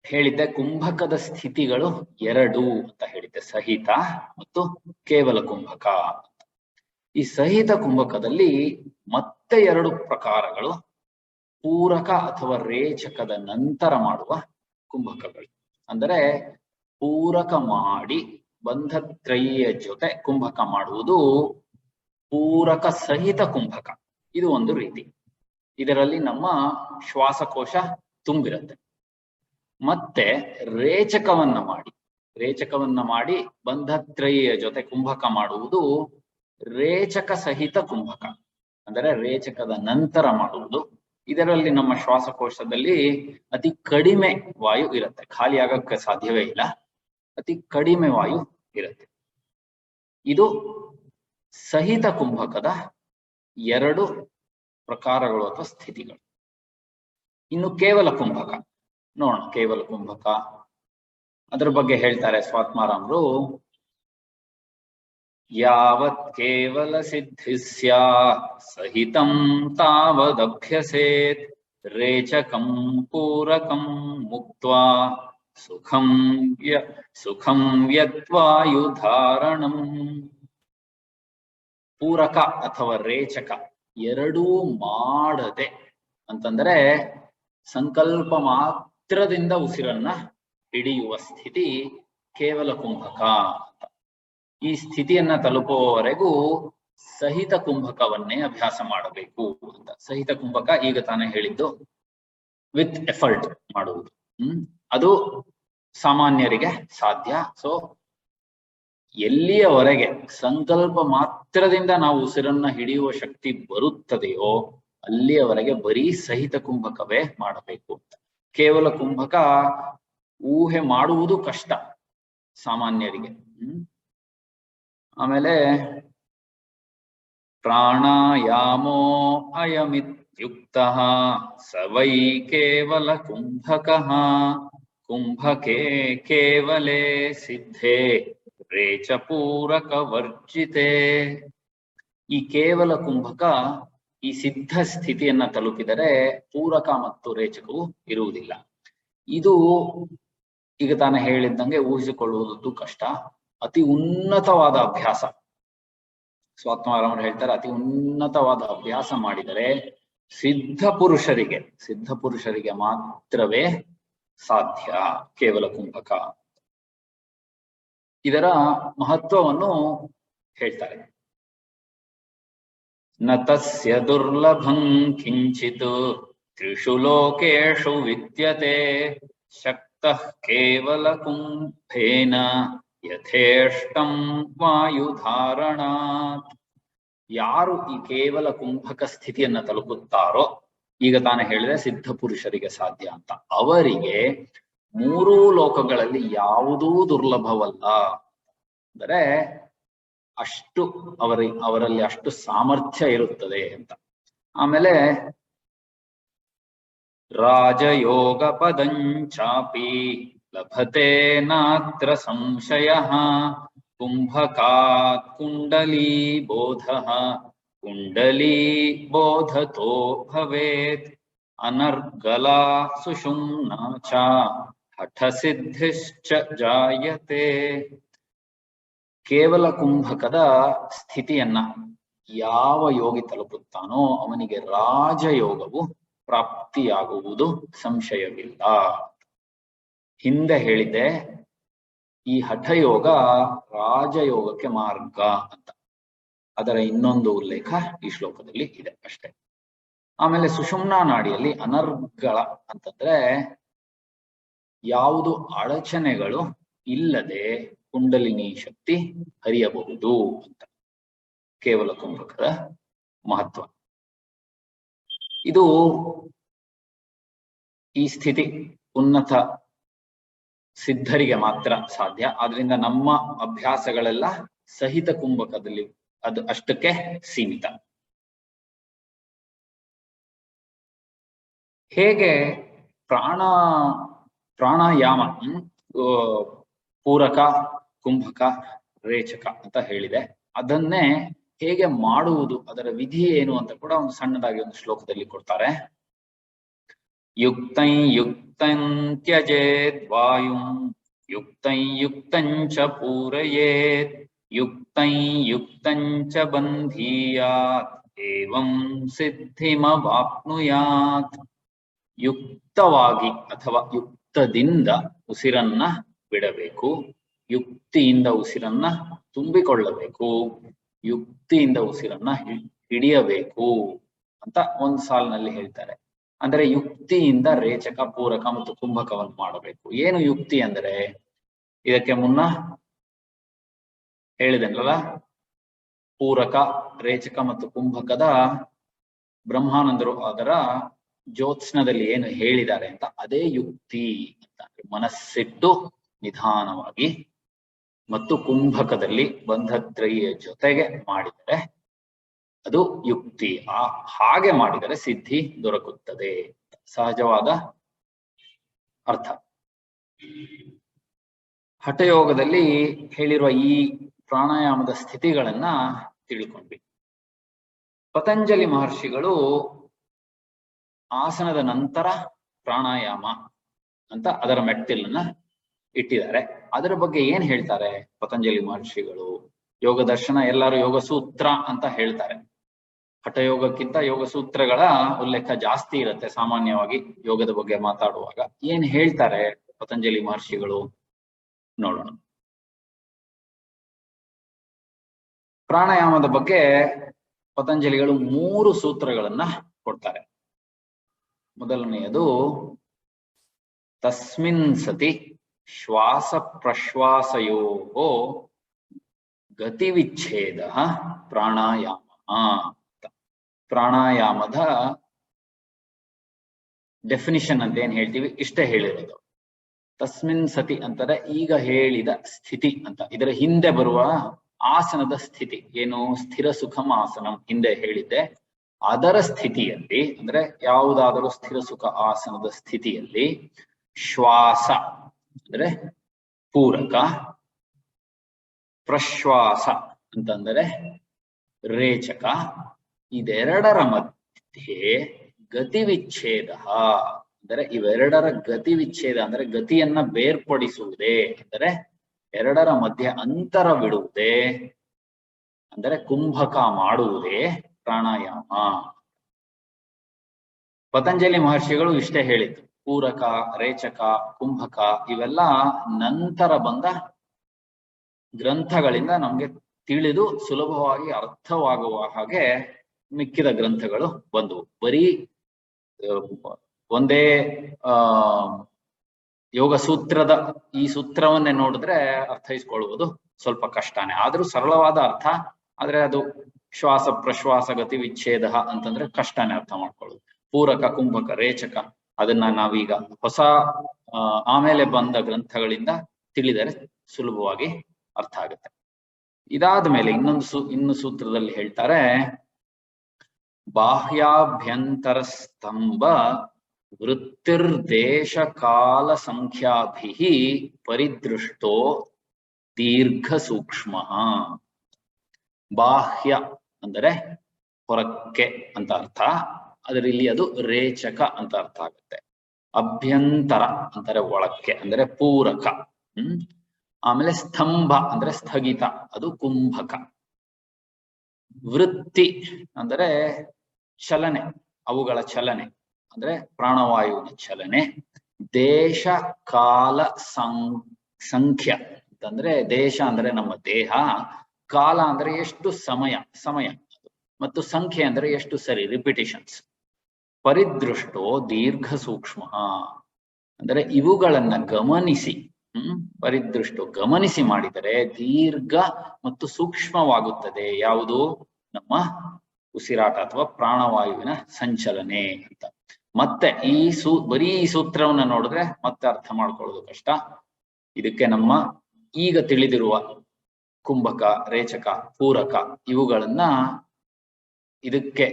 ಹೇಳಿದ್ದೆ ಕುಂಭಕದ ಸ್ಥಿತಿಗಳು 2 ಅಂತ ಹೇಳಿದ್ದೆ, ಸಹಿತ ಮತ್ತು ಕೇವಲ ಕುಂಭಕ. ಈ ಸಹಿತ ಕುಂಭಕದಲ್ಲಿ ಮತ್ತೆ 2 ಪ್ರಕಾರಗಳು, ಪೂರಕ ಅಥವಾ ರೇಚಕದ ನಂತರ ಮಾಡುವ ಕುಂಭಕಗಳು. ಅಂದರೆ ಪೂರಕ ಮಾಡಿ ಬಂಧತ್ರಯಿಯ ಜೊತೆ ಕುಂಭಕ ಮಾಡುವುದು ಪೂರಕ ಸಹಿತ ಕುಂಭಕ. ಇದು ಒಂದು ರೀತಿ. ಇದರಲ್ಲಿ ನಮ್ಮ ಶ್ವಾಸಕೋಶ ತುಂಬಿರುತ್ತೆ. ಮತ್ತೆ ರೇಚಕವನ್ನ ಮಾಡಿ ಬಂಧತ್ರಯಿಯ ಜೊತೆ ಕುಂಭಕ ಮಾಡುವುದು ರೇಚಕ ಸಹಿತ ಕುಂಭಕ. ಅಂದರೆ ರೇಚಕದ ನಂತರ ಮಾಡುವುದು. ಇದರಲ್ಲಿ ನಮ್ಮ ಶ್ವಾಸಕೋಶದಲ್ಲಿ ಅತಿ ಕಡಿಮೆ ವಾಯು ಇರುತ್ತೆ, ಖಾಲಿ ಆಗಕ್ಕೆ ಸಾಧ್ಯವೇ ಇಲ್ಲ, ಅತಿ ಕಡಿಮೆ ವಾಯು ಇರುತ್ತೆ. ಇದು ಸಹಿತ ಕುಂಭಕದ 2 ಪ್ರಕಾರಗಳು ಅಥವಾ ಸ್ಥಿತಿಗಳು. ಇನ್ನು ಕೇವಲ ಕುಂಭಕ ನೋಡೋಣ. ಕೇವಲ ಕುಂಭಕ ಅದ್ರ ಬಗ್ಗೆ ಹೇಳ್ತಾರೆ ಸ್ವಾತ್ಮಾರಾಮರು. ಯಾವತ್ ಕೇವಲ ಸಿದ್ಧಿ ಸ್ಯಾತ್ ಸಹಿತಂ ತಾವದಭ್ಯಸೇತ್ ರೇಚಕಂ ಪೂರಕಂ ಮುಕ್ತ್ವಾ ಸುಖಂ ಯದ್ವಾಯುಧಾರಣಂ. ಪೂರಕ ಅಥವಾ ರೇಚಕ ಎರಡೂ ಮಾಡದೆ ಅಂತಂದ್ರೆ ಸಂಕಲ್ಪ ಮಾತ್ರದಿಂದ ಉಸಿರನ್ನ ಹಿಡಿಯುವ ಸ್ಥಿತಿ ಕೇವಲ ಕುಂಭಕ. ಈ ಸ್ಥಿತಿಯನ್ನ ತಲುಪುವವರೆಗೂ ಸಹಿತ ಕುಂಭಕವನ್ನೇ ಅಭ್ಯಾಸ ಮಾಡಬೇಕು ಅಂತ. ಸಹಿತ ಕುಂಭಕ ಈಗ ತಾನೇ ಹೇಳಿದ್ದು ವಿತ್ ಎಫರ್ಟ್ ಮಾಡುವುದು. ಅದು ಸಾಮಾನ್ಯರಿಗೆ ಸಾಧ್ಯ. ಸೊ ಎಲ್ಲಿಯವರೆಗೆ ಸಂಕಲ್ಪ ಮಾತ್ರದಿಂದ ನಾವು ಉಸಿರನ್ನ ಹಿಡಿಯುವ ಶಕ್ತಿ ಬರುತ್ತದೆಯೋ ಅಲ್ಲಿಯವರೆಗೆ ಬರೀ ಸಹಿತ ಕುಂಭಕವೇ ಮಾಡಬೇಕು ಅಂತ. ಕೇವಲ ಕುಂಭಕ ಊಹೆ ಮಾಡುವುದು ಕಷ್ಟ ಸಾಮಾನ್ಯರಿಗೆ. ಆಮೇಲೆ ಪ್ರಾಣಾಯಾಮೋ ಅಯಮಿತ್ಯುಕ್ತಃ ಸ ವೈ ಕೇವಲ ಕುಂಭಕಃ ಕುಂಭಕೆ ಕೇವಲೇ ಸಿದ್ಧೇ ರೇಚ ಪೂರಕ ವರ್ಜಿತೆ. ಈ ಕೇವಲ ಕುಂಭಕ ಈ ಸಿದ್ಧ ಸ್ಥಿತಿಯನ್ನ ತಲುಪಿದರೆ ಪೂರಕ ಮತ್ತು ರೇಚಕವು ಇರುವುದಿಲ್ಲ. ಇದು ಈಗ ತಾನೇ ಹೇಳಿದ್ದಂಗೆ ಊಹಿಸಿಕೊಳ್ಳುವುದು ಕಷ್ಟ. ಅತಿ ಉನ್ನತವಾದ ಅಭ್ಯಾಸ, ಸ್ವಾತ್ಮಾರಾಮರು ಹೇಳ್ತಾರೆ, ಅತಿ ಉನ್ನತವಾದ ಅಭ್ಯಾಸ ಮಾಡಿದರೆ ಸಿದ್ಧ ಪುರುಷರಿಗೆ ಮಾತ್ರವೇ ಸಾಧ್ಯ ಕೇವಲ ಕುಂಭಕ. ಇದರ ಮಹತ್ವವನ್ನು ಹೇಳ್ತಾರೆ. ನ ತಸ್ಯ ದುರ್ಲಭಂ ಕಿಂಚಿತ್ ತ್ರಿಷು ಲೋಕೇಶು ವಿದ್ಯತೆ ಶಕ್ತಃ ಕೇವಲ ಕುಂಭೇನ ಯಥೇಷ್ಟಂ ವಾಯುಧಾರಣಾತ್. ಯಾರು ಈ ಕೇವಲ ಕುಂಭಕ ಸ್ಥಿತಿಯನ್ನ ತಲುಪುತ್ತಾರೋ, ಈಗ ತಾನೇ ಹೇಳಿದ್ರೆ ಸಿದ್ಧ ಪುರುಷರಿಗೆ ಸಾಧ್ಯ ಅಂತ, ಅವರಿಗೆ 3 ಲೋಕಗಳಲ್ಲಿ ಯಾವುದೂ ದುರ್ಲಭವಲ್ಲ. ಅಂದರೆ ಅಷ್ಟು ಅವರಲ್ಲಿ ಅಷ್ಟು ಸಾಮರ್ಥ್ಯ ಇರುತ್ತದೆ ಅಂತ. ಆಮೇಲೆ ರಾಜಯೋಗ ಪದಂಚಾಪಿ ಲಭತೆ ನಾತ್ರ ಸಂಶಯಃ ಕುಂಭಕಾತ್ ಕುಂಡಲೀ ಬೋಧತೋ ಭವೇತ್ ಅನರ್ಗಲಾ ಸುಷುಮ್ನಾ ಚ ಹಠಸಿದ್ಧಿಶ್ಚ ಜಾಯತೆ. ಕೇವಲ ಕುಂಭಕದ ಸ್ಥಿತಿಯನ್ನ ಯಾವ ಯೋಗಿ ತಲುಪುತ್ತಾನೋ ಅವನಿಗೆ ರಾಜಯೋಗವು ಪ್ರಾಪ್ತಿಯಾಗುವುದು ಸಂಶಯವಿಲ್ಲ. ಹಿಂದೆ ಹೇಳಿದ್ದೆ, ಈ ಹಠಯೋಗ ರಾಜಯೋಗಕ್ಕೆ ಮಾರ್ಗ ಅಂತ. ಅದರ ಇನ್ನೊಂದು ಉಲ್ಲೇಖ ಈ ಶ್ಲೋಕದಲ್ಲಿ ಇದೆ ಅಷ್ಟೇ. ಆಮೇಲೆ ಸುಷುಮ್ನಾ ನಾಡಿಯಲ್ಲಿ ಅನರ್ಗಳ ಅಂತಂದ್ರೆ ಯಾವುದು ಅಡಚಣೆಗಳು ಇಲ್ಲದೆ ಕುಂಡಲಿನಿ ಶಕ್ತಿ ಹರಿಯಬಹುದು ಅಂತ. ಕೇವಲ ಕುಂಭಕದ ಮಹತ್ವ. ಇದು ಈ ಸ್ಥಿತಿ ಉನ್ನತ ಸಿದ್ಧರಿಗೆ ಮಾತ್ರ ಸಾಧ್ಯ. ಆದ್ರಿಂದ ನಮ್ಮ ಅಭ್ಯಾಸಗಳೆಲ್ಲ ಸಹಿತ ಕುಂಭಕದಲ್ಲಿ ಅದು ಅಷ್ಟಕ್ಕೆ ಸೀಮಿತ. ಹೇಗೆ ಪ್ರಾಣಾಯಾಮ ಪೂರಕ, ಕುಂಭಕ, ರೇಚಕ ಅಂತ ಹೇಳಿದೆ, ಅದನ್ನೇ ಹೇಗೆ ಮಾಡುವುದು, ಅದರ ವಿಧಿ ಏನು ಅಂತ ಕೂಡ ಒಂದು ಸಣ್ಣದಾಗಿ ಒಂದು ಶ್ಲೋಕದಲ್ಲಿ ಕೊಡ್ತಾರೆ. ಯುಕ್ತೈ ಯುಕ್ತಂ ತ್ಯಜೇತ್ ವಾಯುಂ ಯುಕ್ತೈ ಯುಕ್ತಂ ಚ ಪೂರಯೇತ್ ಯುಕ್ತೈ ಯುಕ್ತಂ ಚ ಬಂಧೀಯಾತ್ ಏವಂ ಸಿದ್ಧಿಮವಾಪ್ನುಯಾತ್. ಯುಕ್ತವಾಗಿ ಅಥವಾ ಯುಕ್ತದಿಂದ ಉಸಿರನ್ನ ಬಿಡಬೇಕು, ಯುಕ್ತಿಯಿಂದ ಉಸಿರನ್ನ ತುಂಬಿಕೊಳ್ಳಬೇಕು, ಯುಕ್ತಿಯಿಂದ ಉಸಿರನ್ನ ಹಿಡಿಯಬೇಕು ಅಂತ ಒಂದು ಸಾಲಿನಲ್ಲಿ ಹೇಳ್ತಾರೆ. ಅಂದ್ರೆ ಯುಕ್ತಿಯಿಂದ ರೇಚಕ, ಪೂರಕ ಮತ್ತು ಕುಂಭಕವನ್ನು ಮಾಡಬೇಕು. ಏನು ಯುಕ್ತಿ ಅಂದ್ರೆ, ಇದಕ್ಕೆ ಮುನ್ನ ಹೇಳಿದೆನಲ್ಲ, ಪೂರಕ, ರೇಚಕ ಮತ್ತು ಕುಂಭಕದ ಬ್ರಹ್ಮಾನಂದರು ಅದರ ಜ್ಯೋತ್ಸ್ನದಲ್ಲಿ ಏನು ಹೇಳಿದ್ದಾರೆ ಅಂತ ಅದೇ ಯುಕ್ತಿ ಅಂತ. ಮನಸ್ಸಿಟ್ಟು ನಿಧಾನವಾಗಿ ಮತ್ತು ಕುಂಭಕದಲ್ಲಿ ಬಂಧತ್ರಯಿಯ ಜೊತೆಗೆ ಮಾಡಿದರೆ ಅದು ಯುಕ್ತಿ. ಹಾಗೆ ಮಾಡಿದರೆ ಸಿದ್ಧಿ ದೊರಕುತ್ತದೆ, ಸಹಜವಾದ ಅರ್ಥ. ಹಠಯೋಗದಲ್ಲಿ ಹೇಳಿರುವ ಈ ಪ್ರಾಣಾಯಾಮದ ಸ್ಥಿತಿಗಳನ್ನ ತಿಳ್ಕೊಂಡ್ವಿ. ಪತಂಜಲಿ ಮಹರ್ಷಿಗಳು ಆಸನದ ನಂತರ ಪ್ರಾಣಾಯಾಮ ಅಂತ ಅದರ ಮೆಟ್ಟಿಲನ್ನ ಇಟ್ಟಿದ್ದಾರೆ. ಅದರ ಬಗ್ಗೆ ಏನ್ ಹೇಳ್ತಾರೆ ಪತಂಜಲಿ ಮಹರ್ಷಿಗಳು? ಯೋಗ ದರ್ಶನ, ಎಲ್ಲರೂ ಯೋಗ ಸೂತ್ರ ಅಂತ ಹೇಳ್ತಾರೆ. ಹಠಯೋಗಕ್ಕಿಂತ ಯೋಗ ಸೂತ್ರಗಳ ಉಲ್ಲೇಖ ಜಾಸ್ತಿ ಇರುತ್ತೆ ಸಾಮಾನ್ಯವಾಗಿ ಯೋಗದ ಬಗ್ಗೆ ಮಾತಾಡುವಾಗ. ಏನ್ ಹೇಳ್ತಾರೆ ಪತಂಜಲಿ ಮಹರ್ಷಿಗಳು ನೋಡೋಣ. ಪ್ರಾಣಾಯಾಮದ ಬಗ್ಗೆ ಪತಂಜಲಿಗಳು 3 ಸೂತ್ರಗಳನ್ನ ಕೊಡ್ತಾರೆ. ಮೊದಲನೆಯದು ತಸ್ಮಿನ್ ಸತಿ ಶ್ವಾಸ ಪ್ರಶ್ವಾಸಯೋಗೋ ಗತಿವಿಚ್ಛೇದ ಪ್ರಾಣಾಯಾಮ. ಪ್ರಾಣಾಯಾಮದ ಡೆಫಿನಿಷನ್ ಅಂತ ಏನ್ ಹೇಳ್ತೀವಿ ಇಷ್ಟೇ ಹೇಳಿರೋದು. ತಸ್ಮಿನ್ ಸತಿ ಅಂತಾರೆ ಈಗ ಹೇಳಿದ ಸ್ಥಿತಿ ಅಂತ. ಇದರ ಹಿಂದೆ ಬರುವ ಆಸನದ ಸ್ಥಿತಿ ಏನು, ಸ್ಥಿರ ಸುಖಂ ಆಸನಂ ಹಿಂದೆ ಹೇಳಿದ್ದೆ. ಅದರ ಸ್ಥಿತಿಯಲ್ಲಿ ಅಂದ್ರೆ ಯಾವುದಾದರೂ ಸ್ಥಿರ ಸುಖ ಆಸನದ ಸ್ಥಿತಿಯಲ್ಲಿ ಶ್ವಾಸ ಅಂದ್ರೆ ಪೂರಕ, ಪ್ರಶ್ವಾಸ ಅಂತಂದರೆ ರೇಚಕ, ಇದೆರಡರ ಮಧ್ಯೆ ಗತಿವಿಚ್ಛೇದ ಅಂದರೆ ಇವೆರಡರ ಗತಿ ವಿಚ್ಛೇದ ಅಂದ್ರೆ ಗತಿಯನ್ನ ಬೇರ್ಪಡಿಸುವುದೇ, ಅಂದರೆ ಎರಡರ ಮಧ್ಯೆ ಅಂತರ ಬಿಡುವುದೇ, ಅಂದರೆ ಕುಂಭಕ ಮಾಡುವುದೇ ಪ್ರಾಣಾಯಾಮ. ಪತಂಜಲಿ ಮಹರ್ಷಿಗಳು ಇಷ್ಟೇ ಹೇಳಿದ್ದು. ಪೂರಕ, ರೇಚಕ, ಕುಂಭಕ ಇವೆಲ್ಲ ನಂತರ ಬಂದ ಗ್ರಂಥಗಳಿಂದ ನಮ್ಗೆ ತಿಳಿದು ಸುಲಭವಾಗಿ ಅರ್ಥವಾಗುವ ಹಾಗೆ ಮಿಕ್ಕಿದ ಗ್ರಂಥಗಳು ಬಂದವು. ಬರೀ ಒಂದೇ ಯೋಗ ಸೂತ್ರದ ಈ ಸೂತ್ರವನ್ನೇ ನೋಡಿದ್ರೆ ಅರ್ಥೈಸ್ಕೊಳ್ಳುವುದು ಸ್ವಲ್ಪ ಕಷ್ಟನೇ. ಆದ್ರೂ ಸರಳವಾದ ಅರ್ಥ. ಆದ್ರೆ ಅದು ಶ್ವಾಸ ಪ್ರಶ್ವಾಸ ಗತಿ ವಿಚ್ಛೇದ ಅಂತಂದ್ರೆ ಕಷ್ಟನೇ ಅರ್ಥ ಮಾಡ್ಕೊಳ್ಳೋದು. ಪೂರಕ, ಕುಂಭಕ, ರೇಚಕ ಅದನ್ನ ನಾವೀಗ ಹೊಸ ಆಮೇಲೆ ಬಂದ ಗ್ರಂಥಗಳಿಂದ ತಿಳಿದರೆ ಸುಲಭವಾಗಿ ಅರ್ಥ ಆಗುತ್ತೆ. ಇದಾದ ಮೇಲೆ ಇನ್ನು ಸೂತ್ರದಲ್ಲಿ ಹೇಳ್ತಾರೆ, ಬಾಹ್ಯಾಭ್ಯಂತರ ಸ್ತಂಭ ವೃತ್ತಿರ್ದೇಶ ಕಾಲ ಸಂಖ್ಯಾಭಿ ಪರಿದೃಷ್ಟೋ ದೀರ್ಘ ಸೂಕ್ಷ್ಮ. ಬಾಹ್ಯ ಅಂದರೆ ಹೊರಕ್ಕೆ ಅಂತ ಅರ್ಥ, ಅದರಲ್ಲಿ ಅದು ರೇಚಕ ಅಂತ ಅರ್ಥ ಆಗುತ್ತೆ. ಅಭ್ಯಂತರ ಅಂದರೆ ಒಳಕ್ಕೆ ಅಂದರೆ ಪೂರಕ. ಆಮೇಲೆ ಸ್ತಂಭ ಅಂದ್ರೆ ಸ್ಥಗಿತ, ಅದು ಕುಂಭಕ. ವೃತ್ತಿ ಅಂದರೆ ಚಲನೆ, ಅವುಗಳ ಚಲನೆ ಅಂದ್ರೆ ಪ್ರಾಣವಾಯುವಿನ ಚಲನೆ. ದೇಶ ಕಾಲ ಸಂಖ್ಯ ಅಂತಂದ್ರೆ ದೇಶ ಅಂದ್ರೆ ನಮ್ಮ ದೇಹ, ಕಾಲ ಅಂದ್ರೆ ಎಷ್ಟು ಸಮಯ ಮತ್ತು ಸಂಖ್ಯೆ ಅಂದ್ರೆ ಎಷ್ಟು ಸರಿ ರಿಪಿಟೇಷನ್ಸ್. ಪರಿದೃಷ್ಟೋ ದೀರ್ಘ ಸೂಕ್ಷ್ಮ ಅಂದ್ರೆ ಇವುಗಳನ್ನ ಗಮನಿಸಿ, ಪರಿದೃಷ್ಟೋ ಗಮನಿಸಿ ಮಾಡಿದರೆ ದೀರ್ಘ ಮತ್ತು ಸೂಕ್ಷ್ಮವಾಗುತ್ತದೆ. ಯಾವುದು? ನಮ್ಮ ಉಸಿರಾಟ ಅಥವಾ ಪ್ರಾಣವಾಯುವಿನ ಸಂಚಲನೆ ಅಂತ. ಮತ್ತೆ ಬರೀ ಈ ಸೂತ್ರವನ್ನ ನೋಡಿದ್ರೆ ಮತ್ತೆ ಅರ್ಥ ಮಾಡ್ಕೊಳ್ಳೋದು ಕಷ್ಟ. ಇದಕ್ಕೆ ನಮ್ಮ ಈಗ ತಿಳಿದಿರುವ ಕುಂಭಕ, ರೇಚಕ, ಪೂರಕ ಇವುಗಳನ್ನ ಇದಕ್ಕೆ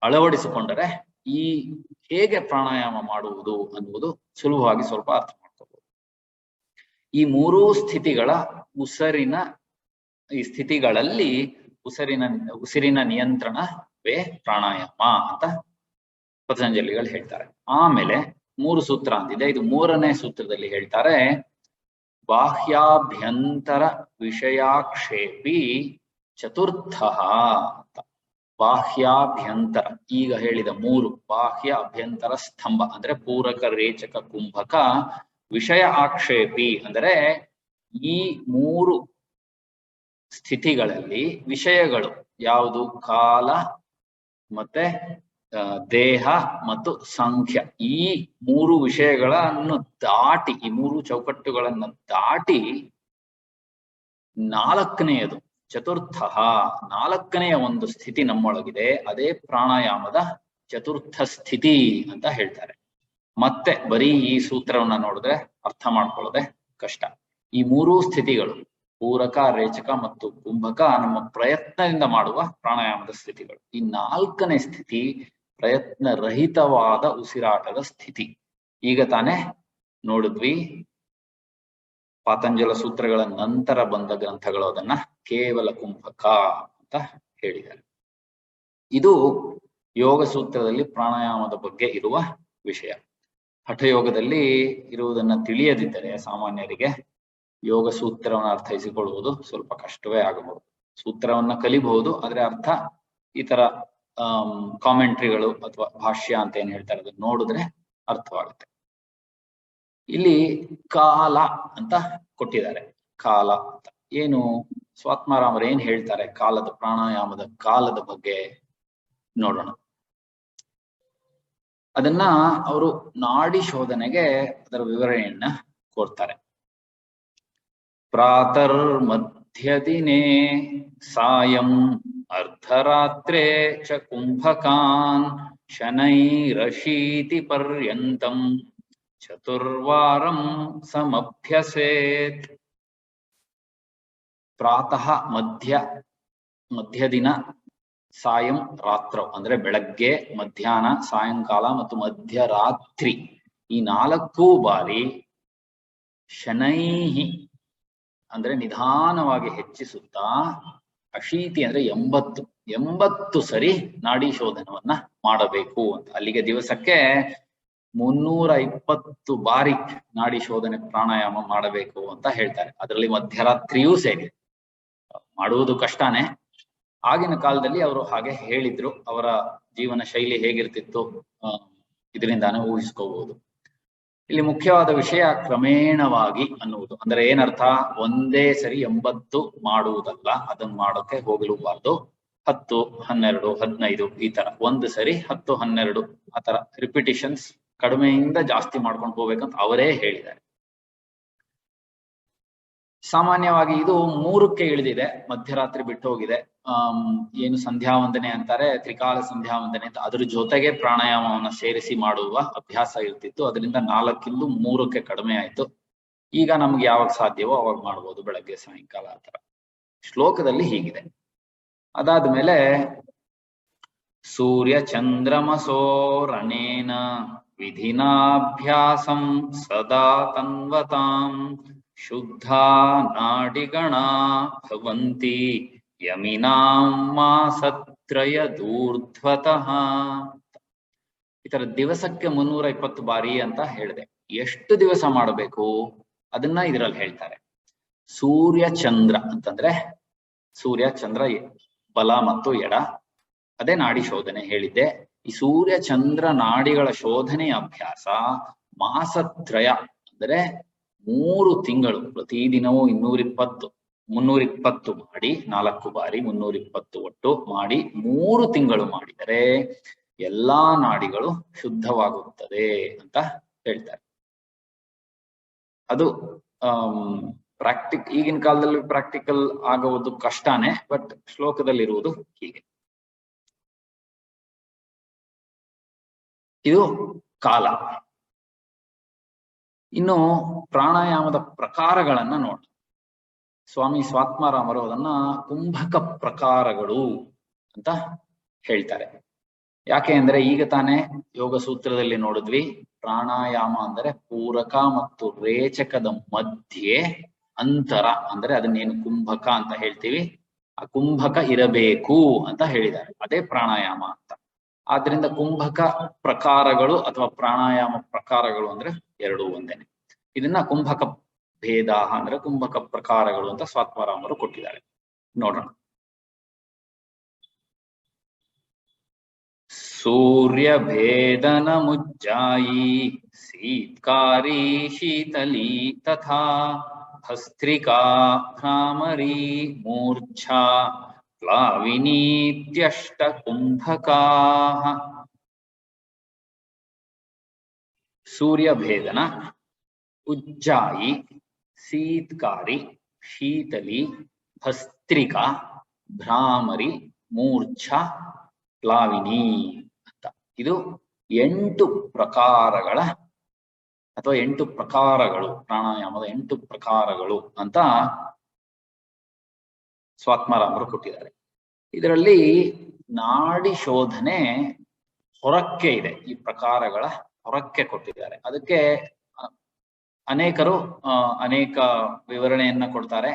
ಅಳವಡಿಸಿಕೊಂಡರೆ ಈ ಹೇಗೆ ಪ್ರಾಣಾಯಾಮ ಮಾಡುವುದು ಅನ್ನುವುದು ಸುಲಭವಾಗಿ ಸ್ವಲ್ಪ ಅರ್ಥ ಮಾಡ್ಕೋಬಹುದು. ಈ ಮೂರೂ ಸ್ಥಿತಿಗಳ ಈ ಸ್ಥಿತಿಗಳಲ್ಲಿ ಉಸಿರಿನ ನಿಯಂತ್ರಣವೇ ಪ್ರಾಣಾಯಾಮ ಅಂತ ಪತಂಜಲಿಗಳು ಹೇಳ್ತಾರೆ. ಆಮೇಲೆ 3 ಸೂತ್ರ ಅಂತಿದೆ. ಇದು 3ನೇ ಸೂತ್ರದಲ್ಲಿ ಹೇಳ್ತಾರೆ, ಬಾಹ್ಯಾಭ್ಯಂತರ ವಿಷಯಾಕ್ಷೇಪಿ ಚತುರ್ಥ ಅಂತ. ಬಾಹ್ಯಾಭ್ಯಂತರ, ಈಗ ಹೇಳಿದ 3 ಬಾಹ್ಯ ಅಭ್ಯಂತರ ಸ್ತಂಭ ಅಂದ್ರೆ ಪೂರಕ, ರೇಚಕ, ಕುಂಭಕ. ವಿಷಯ ಆಕ್ಷೇಪಿ ಅಂದರೆ ಈ 3 ಸ್ಥಿತಿಗಳಲ್ಲಿ ವಿಷಯಗಳು ಯಾವುದು? ಕಾಲ ಮತ್ತೆ ದೇಹ ಮತ್ತು ಸಂಖ್ಯ. ಈ 3 ವಿಷಯಗಳನ್ನು ದಾಟಿ, ಈ 3 ಚೌಕಟ್ಟುಗಳನ್ನು ದಾಟಿ 4ನೇಯದು ಚತುರ್ಥ, 4ನೆಯ ಒಂದು ಸ್ಥಿತಿ ನಮ್ಮೊಳಗಿದೆ. ಅದೇ ಪ್ರಾಣಾಯಾಮದ ಚತುರ್ಥ ಸ್ಥಿತಿ ಅಂತ ಹೇಳ್ತಾರೆ. ಮತ್ತೆ ಬರೀ ಈ ಸೂತ್ರವನ್ನ ನೋಡಿದ್ರೆ ಅರ್ಥ ಮಾಡ್ಕೊಳ್ಳೋದೆ ಕಷ್ಟ. ಈ 3 ಸ್ಥಿತಿಗಳು ಪೂರಕ, ರೇಚಕ ಮತ್ತು ಕುಂಭಕ ನಮ್ಮ ಪ್ರಯತ್ನದಿಂದ ಮಾಡುವ ಪ್ರಾಣಾಯಾಮದ ಸ್ಥಿತಿಗಳು. ಈ 4ನೇ ಸ್ಥಿತಿ ಪ್ರಯತ್ನ ರಹಿತವಾದ ಉಸಿರಾಟದ ಸ್ಥಿತಿ. ಈಗ ತಾನೇ ನೋಡಿದ್ವಿ, ಪಾತಂಜಲ ಸೂತ್ರಗಳ ನಂತರ ಬಂದ ಗ್ರಂಥಗಳು ಅದನ್ನ ಕೇವಲ ಕುಂಭಕ ಅಂತ ಹೇಳಿದ್ದಾರೆ. ಇದು ಯೋಗ ಸೂತ್ರದಲ್ಲಿ ಪ್ರಾಣಾಯಾಮದ ಬಗ್ಗೆ ಇರುವ ವಿಷಯ. ಹಠಯೋಗದಲ್ಲಿ ಇರುವುದನ್ನ ತಿಳಿಯದಿದ್ದರೆ ಸಾಮಾನ್ಯರಿಗೆ ಯೋಗ ಸೂತ್ರವನ್ನು ಅರ್ಥೈಸಿಕೊಳ್ಳುವುದು ಸ್ವಲ್ಪ ಕಷ್ಟವೇ ಆಗಬಹುದು. ಸೂತ್ರವನ್ನ ಕಲಿಬಹುದು, ಆದ್ರೆ ಅರ್ಥ ಈ ತರ ಕಾಮೆಂಟ್ರಿಗಳು ಅಥವಾ ಭಾಷ್ಯ ಅಂತ ಏನ್ ಹೇಳ್ತಾರೆ ಅದನ್ನ ನೋಡಿದ್ರೆ ಅರ್ಥವಾಗುತ್ತೆ. ಇಲ್ಲಿ ಕಾಲ ಅಂತ ಕೊಟ್ಟಿದ್ದಾರೆ. ಕಾಲ ಅಂತ ಏನು? ಸ್ವಾತ್ಮಾರಾಮರು ಏನ್ ಹೇಳ್ತಾರೆ ಕಾಲದ, ಪ್ರಾಣಾಯಾಮದ ಕಾಲದ ಬಗ್ಗೆ ನೋಡೋಣ. ಅದನ್ನ ಅವರು ನಾಡಿ ಶೋಧನೆಗೆ ಅದರ ವಿವರಣೆಯನ್ನ ಕೊಡ್ತಾರೆ. ಪ್ರಾತರ್ ಮಧ್ಯದಿನೇ ಸಾಯಂ ಅರ್ಧರಾತ್ರೇ ಚ ಕುಂಭಕಾನ್ ಶನೈರಶೀತಿ ಪರ್ಯಂತಂ ಚತುರ್ವಾರಂ ಸಮಭ್ಯಸೇತ್. ಪ್ರಾತಃ ಮಧ್ಯದಿನ, ಸಾಯಂ ರಾತ್ರೌ ಅಂದ್ರೆ ಬೆಳಗ್ಗೆ, ಮಧ್ಯಾಹ್ನ, ಸಾಯಂಕಾಲ ಮತ್ತು ಮಧ್ಯರಾತ್ರಿ ಈ 4 ಬಾರಿ ಶನೈಹಿ ಅಂದ್ರೆ ನಿಧಾನವಾಗಿ ಹೆಚ್ಚಿಸುತ್ತಾ, ಅಶೀತಿ ಅಂದ್ರೆ 80 ಸರಿ ನಾಡಿ ಶೋಧನವನ್ನ ಮಾಡಬೇಕು ಅಂತ. ಅಲ್ಲಿಗೆ ದಿವಸಕ್ಕೆ 320 ಬಾರಿ ನಾಡಿ ಶೋಧನೆ ಪ್ರಾಣಾಯಾಮ ಮಾಡಬೇಕು ಅಂತ ಹೇಳ್ತಾರೆ. ಅದರಲ್ಲಿ ಮಧ್ಯರಾತ್ರಿಯೂ ಸೇರಿ ಮಾಡುವುದು ಕಷ್ಟನೇ. ಆಗಿನ ಕಾಲದಲ್ಲಿ ಅವರು ಹಾಗೆ ಹೇಳಿದ್ರು. ಅವರ ಜೀವನ ಶೈಲಿ ಹೇಗಿರ್ತಿತ್ತು ಇದರಿಂದಾನೇ ಊಹಿಸ್ಕೋಬಹುದು. ಇಲ್ಲಿ ಮುಖ್ಯವಾದ ವಿಷಯ ಕ್ರಮೇಣವಾಗಿ ಅನ್ನುವುದು. ಅಂದ್ರೆ ಏನರ್ಥ? ಒಂದೇ ಸರಿ 80 ಮಾಡುವುದಲ್ಲ, ಅದನ್ನ ಮಾಡೋಕೆ ಹೋಗಲೂಬಾರ್ದು. 10, 12, 15 ಈ ತರ ಒಂದು ಸರಿ 10, 12 ಆ ತರ ರಿಪಿಟೇಷನ್ಸ್ ಕಡಿಮೆಯಿಂದ ಜಾಸ್ತಿ ಮಾಡ್ಕೊಂಡು ಹೋಗ್ಬೇಕಂತ ಅವರೇ ಹೇಳಿದ್ದಾರೆ. ಸಾಮಾನ್ಯವಾಗಿ ಇದು 3ಕ್ಕೆ ಇಳಿದಿದೆ, ಮಧ್ಯರಾತ್ರಿ ಬಿಟ್ಟು ಹೋಗಿದೆ. ಏನು ಸಂಧ್ಯಾ ವಂದನೆ ಅಂತಾರೆ, ತ್ರಿಕಾಲ ಸಂಧ್ಯಾ ವಂದನೆ ಅಂತ, ಅದ್ರ ಜೊತೆಗೆ ಪ್ರಾಣಾಯಾಮವನ್ನ ಸೇರಿಸಿ ಮಾಡುವ ಅಭ್ಯಾಸ ಇರ್ತಿತ್ತು. ಅದರಿಂದ 4ರಿಂದ 3ಕ್ಕೆ ಕಡಿಮೆ ಆಯ್ತು. ಈಗ ನಮ್ಗೆ ಯಾವಾಗ ಸಾಧ್ಯವೋ ಅವಾಗ ಮಾಡ್ಬೋದು, ಬೆಳಗ್ಗೆ ಸಾಯಂಕಾಲ ಆ ತರ. ಶ್ಲೋಕದಲ್ಲಿ ಹೀಗಿದೆ. ಅದಾದ್ಮೇಲೆ ಸೂರ್ಯ ಚಂದ್ರಮಸೋರಣೇನ ವಿಧಿನಾಭ್ಯಾಸಂ ಸದಾ ತನ್ವತಾಂ ಶುದ್ಧಾ ನಾಡಿಗಣಾ ಭವಂತಿ ಯಮಿನಾಂ ಮಾಸತ್ರಯ ದೂರ್ಧ್ವತಃ. ಈ ತರ ದಿವಸಕ್ಕೆ 320 ಬಾರಿ ಅಂತ ಹೇಳಿದೆ. ಎಷ್ಟು ದಿವಸ ಮಾಡಬೇಕು ಅದನ್ನ ಇದರಲ್ಲಿ ಹೇಳ್ತಾರೆ. ಸೂರ್ಯ ಚಂದ್ರ ಅಂತಂದ್ರೆ ಸೂರ್ಯ ಚಂದ್ರ ಬಲ ಮತ್ತು ಎಡ, ಅದೇ ನಾಡಿ ಶೋಧನೆ ಹೇಳಿದ್ದೆ. ಈ ಸೂರ್ಯ ಚಂದ್ರ ನಾಡಿಗಳ ಶೋಧನೆಯ ಅಭ್ಯಾಸ ಮಾಸತ್ರಯ ಅಂದ್ರೆ 3 ತಿಂಗಳು, ಪ್ರತಿದಿನವೂ 320 ಮಾಡಿ 4 ಬಾರಿ 320 ಒಟ್ಟು ಮಾಡಿ 3 ತಿಂಗಳು ಮಾಡಿದರೆ ಎಲ್ಲಾ ನಾಡಿಗಳು ಶುದ್ಧವಾಗುತ್ತದೆ ಅಂತ ಹೇಳ್ತಾರೆ. ಅದು ಈಗಿನ ಕಾಲದಲ್ಲಿ ಪ್ರಾಕ್ಟಿಕಲ್ ಆಗುವುದು ಕಷ್ಟನೇ, ಬಟ್ ಶ್ಲೋಕದಲ್ಲಿರುವುದು ಹೀಗೆ. ಇದು ಕಾಲ. ಇನ್ನು ಪ್ರಾಣಾಯಾಮದ ಪ್ರಕಾರಗಳನ್ನ ನೋಡ. ಸ್ವಾಮಿ ಸ್ವಾತ್ಮಾರಾಮರು ಅದನ್ನ ಕುಂಭಕ ಪ್ರಕಾರಗಳು ಅಂತ ಹೇಳ್ತಾರೆ. ಯಾಕೆ ಅಂದ್ರೆ ಈಗ ತಾನೇ ಯೋಗ ಸೂತ್ರದಲ್ಲಿ ನೋಡಿದ್ವಿ, ಪ್ರಾಣಾಯಾಮ ಅಂದರೆ ಪೂರಕ ಮತ್ತು ರೇಚಕದ ಮಧ್ಯೆ ಅಂತರ, ಅಂದ್ರೆ ಅದನ್ನೇನು ಕುಂಭಕ ಅಂತ ಹೇಳ್ತೀವಿ, ಆ ಕುಂಭಕ ಇರಬೇಕು ಅಂತ ಹೇಳಿದ್ದಾರೆ, ಅದೇ ಪ್ರಾಣಾಯಾಮ ಅಂತ. ಆದ್ರಿಂದ ಕುಂಭಕ ಪ್ರಕಾರಗಳು ಅಥವಾ ಪ್ರಾಣಾಯಾಮ ಪ್ರಕಾರಗಳು ಅಂದ್ರೆ ಎರಡೂ ಒಂದೇನೆ. ಇದನ್ನ ಕುಂಭಕ ಭೇದ ಅಂದ್ರೆ ಕುಂಭಕ ಪ್ರಕಾರಗಳು ಅಂತ ಸ್ವಾತ್ಮಾರಾಮರು ಕೊಟ್ಟಿದ್ದಾರೆ. ನೋಡೋಣ. ಸೂರ್ಯ ಭೇದನ ಮುಜ್ಜಾಯಿ ಶೀತ್ಕಾರಿ ಶೀತಲಿ ತಥಾ ಭಸ್ತ್ರಿಕಾ ಭ್ರಾಮರಿ ಮೂರ್ಛಾ ಪ್ಲಾವಿನೀತ್ಯಷ್ಟ ಕುಂಭಕಾಃ. ಸೂರ್ಯ ಭೇದನ, ಉಜ್ಜಾಯಿ, ಶೀತ್ಕಾರಿ, ಶೀತಲಿ, ಭಸ್ತ್ರಿಕಾ, ಭ್ರಾಮರಿ, ಮೂರ್ಛಾ, ಪ್ಲಾವಿನಿ ಅಂತ. ಇದು 8 ಪ್ರಕಾರಗಳ ಅಥವಾ 8 ಪ್ರಕಾರಗಳು, ಪ್ರಾಣಾಯಾಮದ 8 ಪ್ರಕಾರಗಳು ಅಂತ ಸ್ವಾತ್ಮಾರಾಮರು ಕೊಟ್ಟಿದ್ದಾರೆ. ಇದರಲ್ಲಿ ನಾಡಿ ಶೋಧನೆ ಹೊರಕ್ಕೆ ಇದೆ, ಈ ಪ್ರಕಾರಗಳ ಹೊರಕ್ಕೆ ಕೊಟ್ಟಿದ್ದಾರೆ. ಅದಕ್ಕೆ ಅನೇಕರು ಅನೇಕ ವಿವರಣೆಯನ್ನ ಕೊಡ್ತಾರೆ.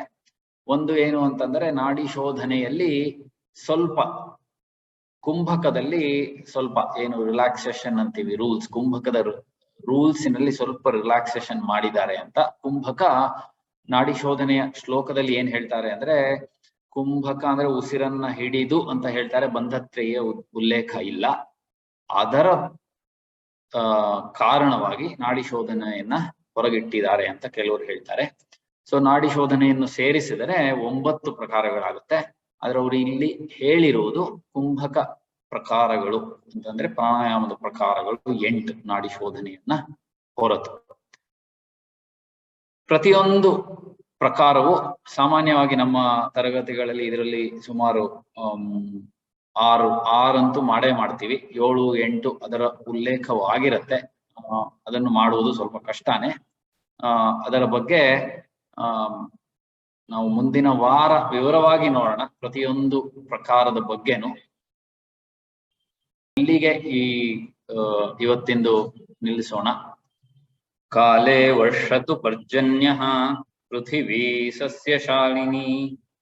ಒಂದು ಏನು ಅಂತಂದ್ರೆ, ನಾಡಿ ಶೋಧನೆಯಲ್ಲಿ ಸ್ವಲ್ಪ ಕುಂಭಕದಲ್ಲಿ ಸ್ವಲ್ಪ ಏನು ರಿಲ್ಯಾಕ್ಸೇಷನ್ ಅಂತೀವಿ, ರೂಲ್ಸ್, ಕುಂಭಕದ ರೂಲ್ಸಿನಲ್ಲಿ ಸ್ವಲ್ಪ ರಿಲ್ಯಾಕ್ಸೇಷನ್ ಮಾಡಿದ್ದಾರೆ ಅಂತ. ಕುಂಭಕ ನಾಡಿ ಶೋಧನೆಯ ಶ್ಲೋಕದಲ್ಲಿ ಏನ್ ಹೇಳ್ತಾರೆ ಅಂದ್ರೆ, ಕುಂಭಕ ಅಂದ್ರೆ ಉಸಿರನ್ನ ಹಿಡಿದು ಅಂತ ಹೇಳ್ತಾರೆ, ಬಂಧತ್ರೆಯ ಉಲ್ಲೇಖ ಇಲ್ಲ. ಅದರ ಕಾರಣವಾಗಿ ನಾಡಿ ಶೋಧನೆಯನ್ನ ಹೊರಗಿಟ್ಟಿದ್ದಾರೆ ಅಂತ ಕೆಲವರು ಹೇಳ್ತಾರೆ. ಸೊ ನಾಡಿ ಶೋಧನೆಯನ್ನು ಸೇರಿಸಿದರೆ 9 ಪ್ರಕಾರಗಳಾಗುತ್ತೆ. ಆದ್ರೆ ಅವರು ಇಲ್ಲಿ ಹೇಳಿರುವುದು ಕುಂಭಕ ಪ್ರಕಾರಗಳು ಅಂತಂದ್ರೆ ಪ್ರಾಣಾಯಾಮದ ಪ್ರಕಾರಗಳು 8 ನಾಡಿ ಶೋಧನೆಯನ್ನ ಹೊರತು. ಪ್ರತಿಯೊಂದು ಪ್ರಕಾರವು ಸಾಮಾನ್ಯವಾಗಿ ನಮ್ಮ ತರಗತಿಗಳಲ್ಲಿ ಇದರಲ್ಲಿ ಸುಮಾರು 6 ಅಂತೂ ಮಾಡೇ ಮಾಡ್ತೀವಿ, 7, 8 ಅದರ ಉಲ್ಲೇಖವಾಗಿರತ್ತೆ. ಅದನ್ನು ಮಾಡುವುದು ಸ್ವಲ್ಪ ಕಷ್ಟನೇ. ಅದರ ಬಗ್ಗೆ ನಾವು ಮುಂದಿನ ವಾರ ವಿವರವಾಗಿ ನೋಡೋಣ, ಪ್ರತಿಯೊಂದು ಪ್ರಕಾರದ ಬಗ್ಗೆನು. ಇಲ್ಲಿಗೆ ಇವತ್ತಿಂದು ನಿಲ್ಲಿಸೋಣ. ಕಾಲೇ ವರ್ಷತು ಪರ್ಜನ್ಯಃ ಪೃಥಿವೀ ಸಸ್ಯಶಾಲಿನಿ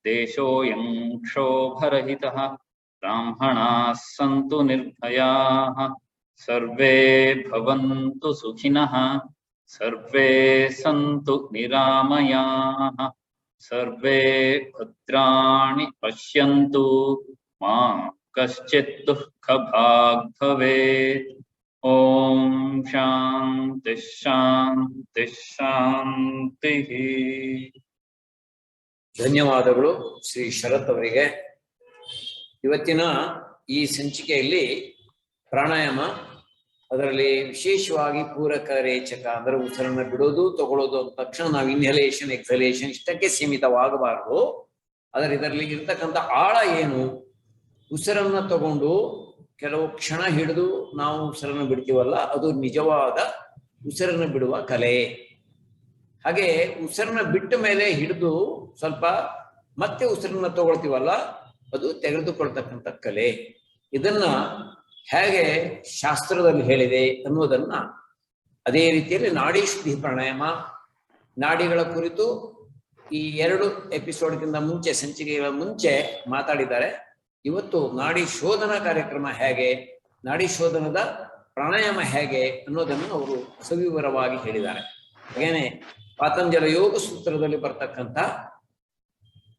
ದೇಶೋಯಂ ಕ್ಷೋಭರಹಿತಃ ಬ್ರಾಹ್ಮಣಾಃ ಸಂತು ನಿರ್ಭಯಾಃ ಸರ್ವೇ ಭವಂತು ಸುಖಿನಃ ಸರ್ವೇ ಸಂತು ನಿರಾಮಯಾಃ ಸರ್ವೇ ಭದ್ರಾಣಿ ಪಶ್ಯಂತು ಮಾ ಕಶ್ಚಿತ್ ದುಃಖಭಾಗ್ ಭವೇತ್. ಓಂ ಶಾಂತಿ ಶಾಂತಿ ಶಾಂತಿ. ಧನ್ಯವಾದಗಳು ಶ್ರೀ ಶರತ್ ಅವರಿಗೆ. ಇವತ್ತಿನ ಈ ಸಂಚಿಕೆಯಲ್ಲಿ ಪ್ರಾಣಾಯಾಮ, ಅದರಲ್ಲಿ ವಿಶೇಷವಾಗಿ ಪೂರಕ ರೇಚಕ ಅಂದ್ರೆ ಉಸಿರನ್ನ ಬಿಡೋದು ತಗೊಳ್ಳೋದು ಅಂದ ತಕ್ಷಣ ನಾವು ಇನ್ಹಲೇಷನ್ ಎಕ್ಸಲೇಷನ್ ಇಷ್ಟಕ್ಕೆ ಸೀಮಿತವಾಗಬಾರದು. ಆದರೆ ಇದರಲ್ಲಿ ಇರ್ತಕ್ಕಂಥ ಆಳ ಏನು, ಉಸಿರನ್ನ ತಗೊಂಡು ಕೆಲವು ಕ್ಷಣ ಹಿಡಿದು ನಾವು ಉಸಿರನ್ನು ಬಿಡ್ತೀವಲ್ಲ, ಅದು ನಿಜವಾದ ಉಸಿರನ್ನು ಬಿಡುವ ಕಲೆ. ಹಾಗೆ ಉಸಿರನ್ನ ಬಿಟ್ಟ ಮೇಲೆ ಹಿಡಿದು ಸ್ವಲ್ಪ ಮತ್ತೆ ಉಸಿರನ್ನ ತಗೊಳ್ತೀವಲ್ಲ, ಅದು ತೆಗೆದುಕೊಳ್ತಕ್ಕಂಥ ಕಲೆ. ಇದನ್ನ ಹೇಗೆ ಶಾಸ್ತ್ರದಲ್ಲಿ ಹೇಳಿದೆ ಅನ್ನೋದನ್ನ ಅದೇ ರೀತಿಯಲ್ಲಿ ನಾಡಿ ಶುದ್ಧಿ ಪ್ರಾಣಾಯಾಮ, ನಾಡಿಗಳ ಕುರಿತು ಈ 2 ಎಪಿಸೋಡ್ಗಿಂತ ಮುಂಚೆ, ಸಂಚಿಕೆಗಳ ಮುಂಚೆ ಮಾತಾಡಿದ್ದಾರೆ. ಇವತ್ತು ನಾಡಿ ಶೋಧನಾ ಕಾರ್ಯಕ್ರಮ ಹೇಗೆ, ನಾಡಿ ಶೋಧನದ ಪ್ರಾಣಾಯಾಮ ಹೇಗೆ ಅನ್ನೋದನ್ನು ಅವರು ಸವಿವರವಾಗಿ ಹೇಳಿದ್ದಾರೆ. ಹಾಗೇನೆ ಪಾತಂಜಲ ಯೋಗ ಸೂತ್ರದಲ್ಲಿ ಬರ್ತಕ್ಕಂಥ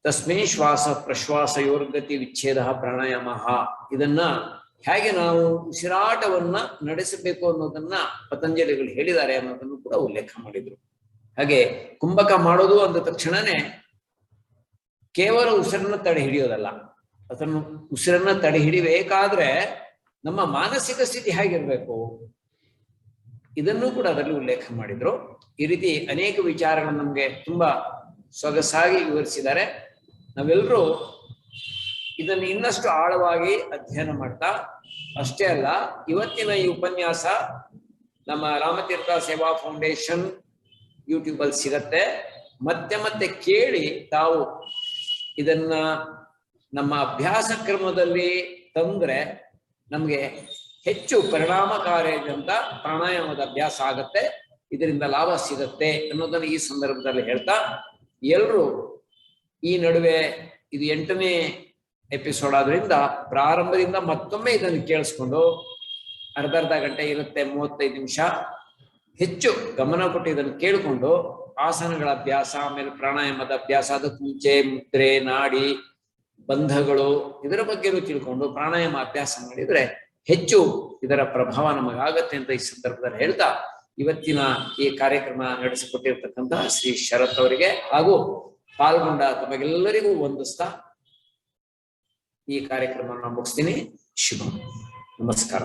ತಸ್ಮೈ ಶ್ವಾಸ ಪ್ರಶ್ವಾಸ ಯೋರ್ಗತಿ ವಿಚ್ಛೇದ ಪ್ರಾಣಾಯಾಮ, ಇದನ್ನ ಹೇಗೆ ನಾವು ಉಸಿರಾಟವನ್ನ ನಡೆಸಬೇಕು ಅನ್ನೋದನ್ನ ಪತಂಜಲಿಗಳು ಹೇಳಿದ್ದಾರೆ ಅನ್ನೋದನ್ನು ಕೂಡ ಉಲ್ಲೇಖ ಮಾಡಿದ್ರು. ಹಾಗೆ ಕುಂಭಕ ಮಾಡೋದು ಅಂದ ತಕ್ಷಣನೇ ಕೇವಲ ಉಸಿರನ್ನ ತಡೆ ಹಿಡಿಯೋದಲ್ಲ, ಅದನ್ನು ಉಸಿರನ್ನ ತಡೆ ಹಿಡಿಬೇಕಾದ್ರೆ ನಮ್ಮ ಮಾನಸಿಕ ಸ್ಥಿತಿ ಹೇಗಿರ್ಬೇಕು ಇದನ್ನು ಕೂಡ ಅದರಲ್ಲಿ ಉಲ್ಲೇಖ ಮಾಡಿದ್ರು. ಈ ರೀತಿ ಅನೇಕ ವಿಚಾರಗಳನ್ನು ನಮ್ಗೆ ತುಂಬಾ ಸೊಗಸಾಗಿ ವಿವರಿಸಿದ್ದಾರೆ. ನಾವೆಲ್ಲರೂ ಇದನ್ನು ಇನ್ನಷ್ಟು ಆಳವಾಗಿ ಅಧ್ಯಯನ ಮಾಡ್ತಾ, ಅಷ್ಟೇ ಅಲ್ಲ ಇವತ್ತಿನ ಈ ಉಪನ್ಯಾಸ ನಮ್ಮ ರಾಮತೀರ್ಥ ಸೇವಾ ಫೌಂಡೇಶನ್ ಯೂಟ್ಯೂಬ್ ಅಲ್ಲಿ ಸಿಗತ್ತೆ. ಮತ್ತೆ ಮತ್ತೆ ಕೇಳಿ ತಾವು ಇದನ್ನ ನಮ್ಮ ಅಭ್ಯಾಸ ಕ್ರಮದಲ್ಲಿ ತಂದ್ರೆ ನಮ್ಗೆ ಹೆಚ್ಚು ಪರಿಣಾಮಕಾರಿಯಾದಂತ ಪ್ರಾಣಾಯಾಮದ ಅಭ್ಯಾಸ ಆಗತ್ತೆ, ಇದರಿಂದ ಲಾಭ ಸಿಗತ್ತೆ ಅನ್ನೋದನ್ನ ಈ ಸಂದರ್ಭದಲ್ಲಿ ಹೇಳ್ತಾ, ಎಲ್ರು ಈ ನಡುವೆ ಇದು 8ನೇ ಎಪಿಸೋಡ್ ಆದ್ರಿಂದ ಪ್ರಾರಂಭದಿಂದ ಮತ್ತೊಮ್ಮೆ ಇದನ್ನು ಕೇಳಿಸ್ಕೊಂಡು ಅರ್ಧ ಗಂಟೆ ಇರುತ್ತೆ, 35 ನಿಮಿಷ ಹೆಚ್ಚು ಗಮನ ಕೊಟ್ಟು ಇದನ್ನು ಕೇಳಿಕೊಂಡು ಆಸನಗಳ ಅಭ್ಯಾಸ, ಆಮೇಲೆ ಪ್ರಾಣಾಯಾಮದ ಅಭ್ಯಾಸ, ಅದಕ್ಕೆ ಮುಂಚೆ ಮುದ್ರೆ, ನಾಡಿ, ಬಂಧಗಳು ಇದರ ಬಗ್ಗೆನೂ ತಿಳ್ಕೊಂಡು ಪ್ರಾಣಾಯಾಮ ಅಭ್ಯಾಸ ಮಾಡಿದ್ರೆ ಹೆಚ್ಚು ಇದರ ಪ್ರಭಾವ ನಮಗಾಗತ್ತೆ ಅಂತ ಈ ಸಂದರ್ಭದಲ್ಲಿ ಹೇಳ್ತಾ, ಇವತ್ತಿನ ಈ ಕಾರ್ಯಕ್ರಮ ನಡೆಸಿಕೊಟ್ಟಿರ್ತಕ್ಕಂತಹ ಶ್ರೀ ಶರತ್ ಅವರಿಗೆ ಹಾಗೂ ಪಾಲ್ಗೊಂಡ ತಮಗೆಲ್ಲರಿಗೂ ವಂದಿಸ್ತಾ ಈ ಕಾರ್ಯಕ್ರಮವನ್ನು ಮುಗಿಸ್ತೀನಿ. ಶುಭ ನಮಸ್ಕಾರ.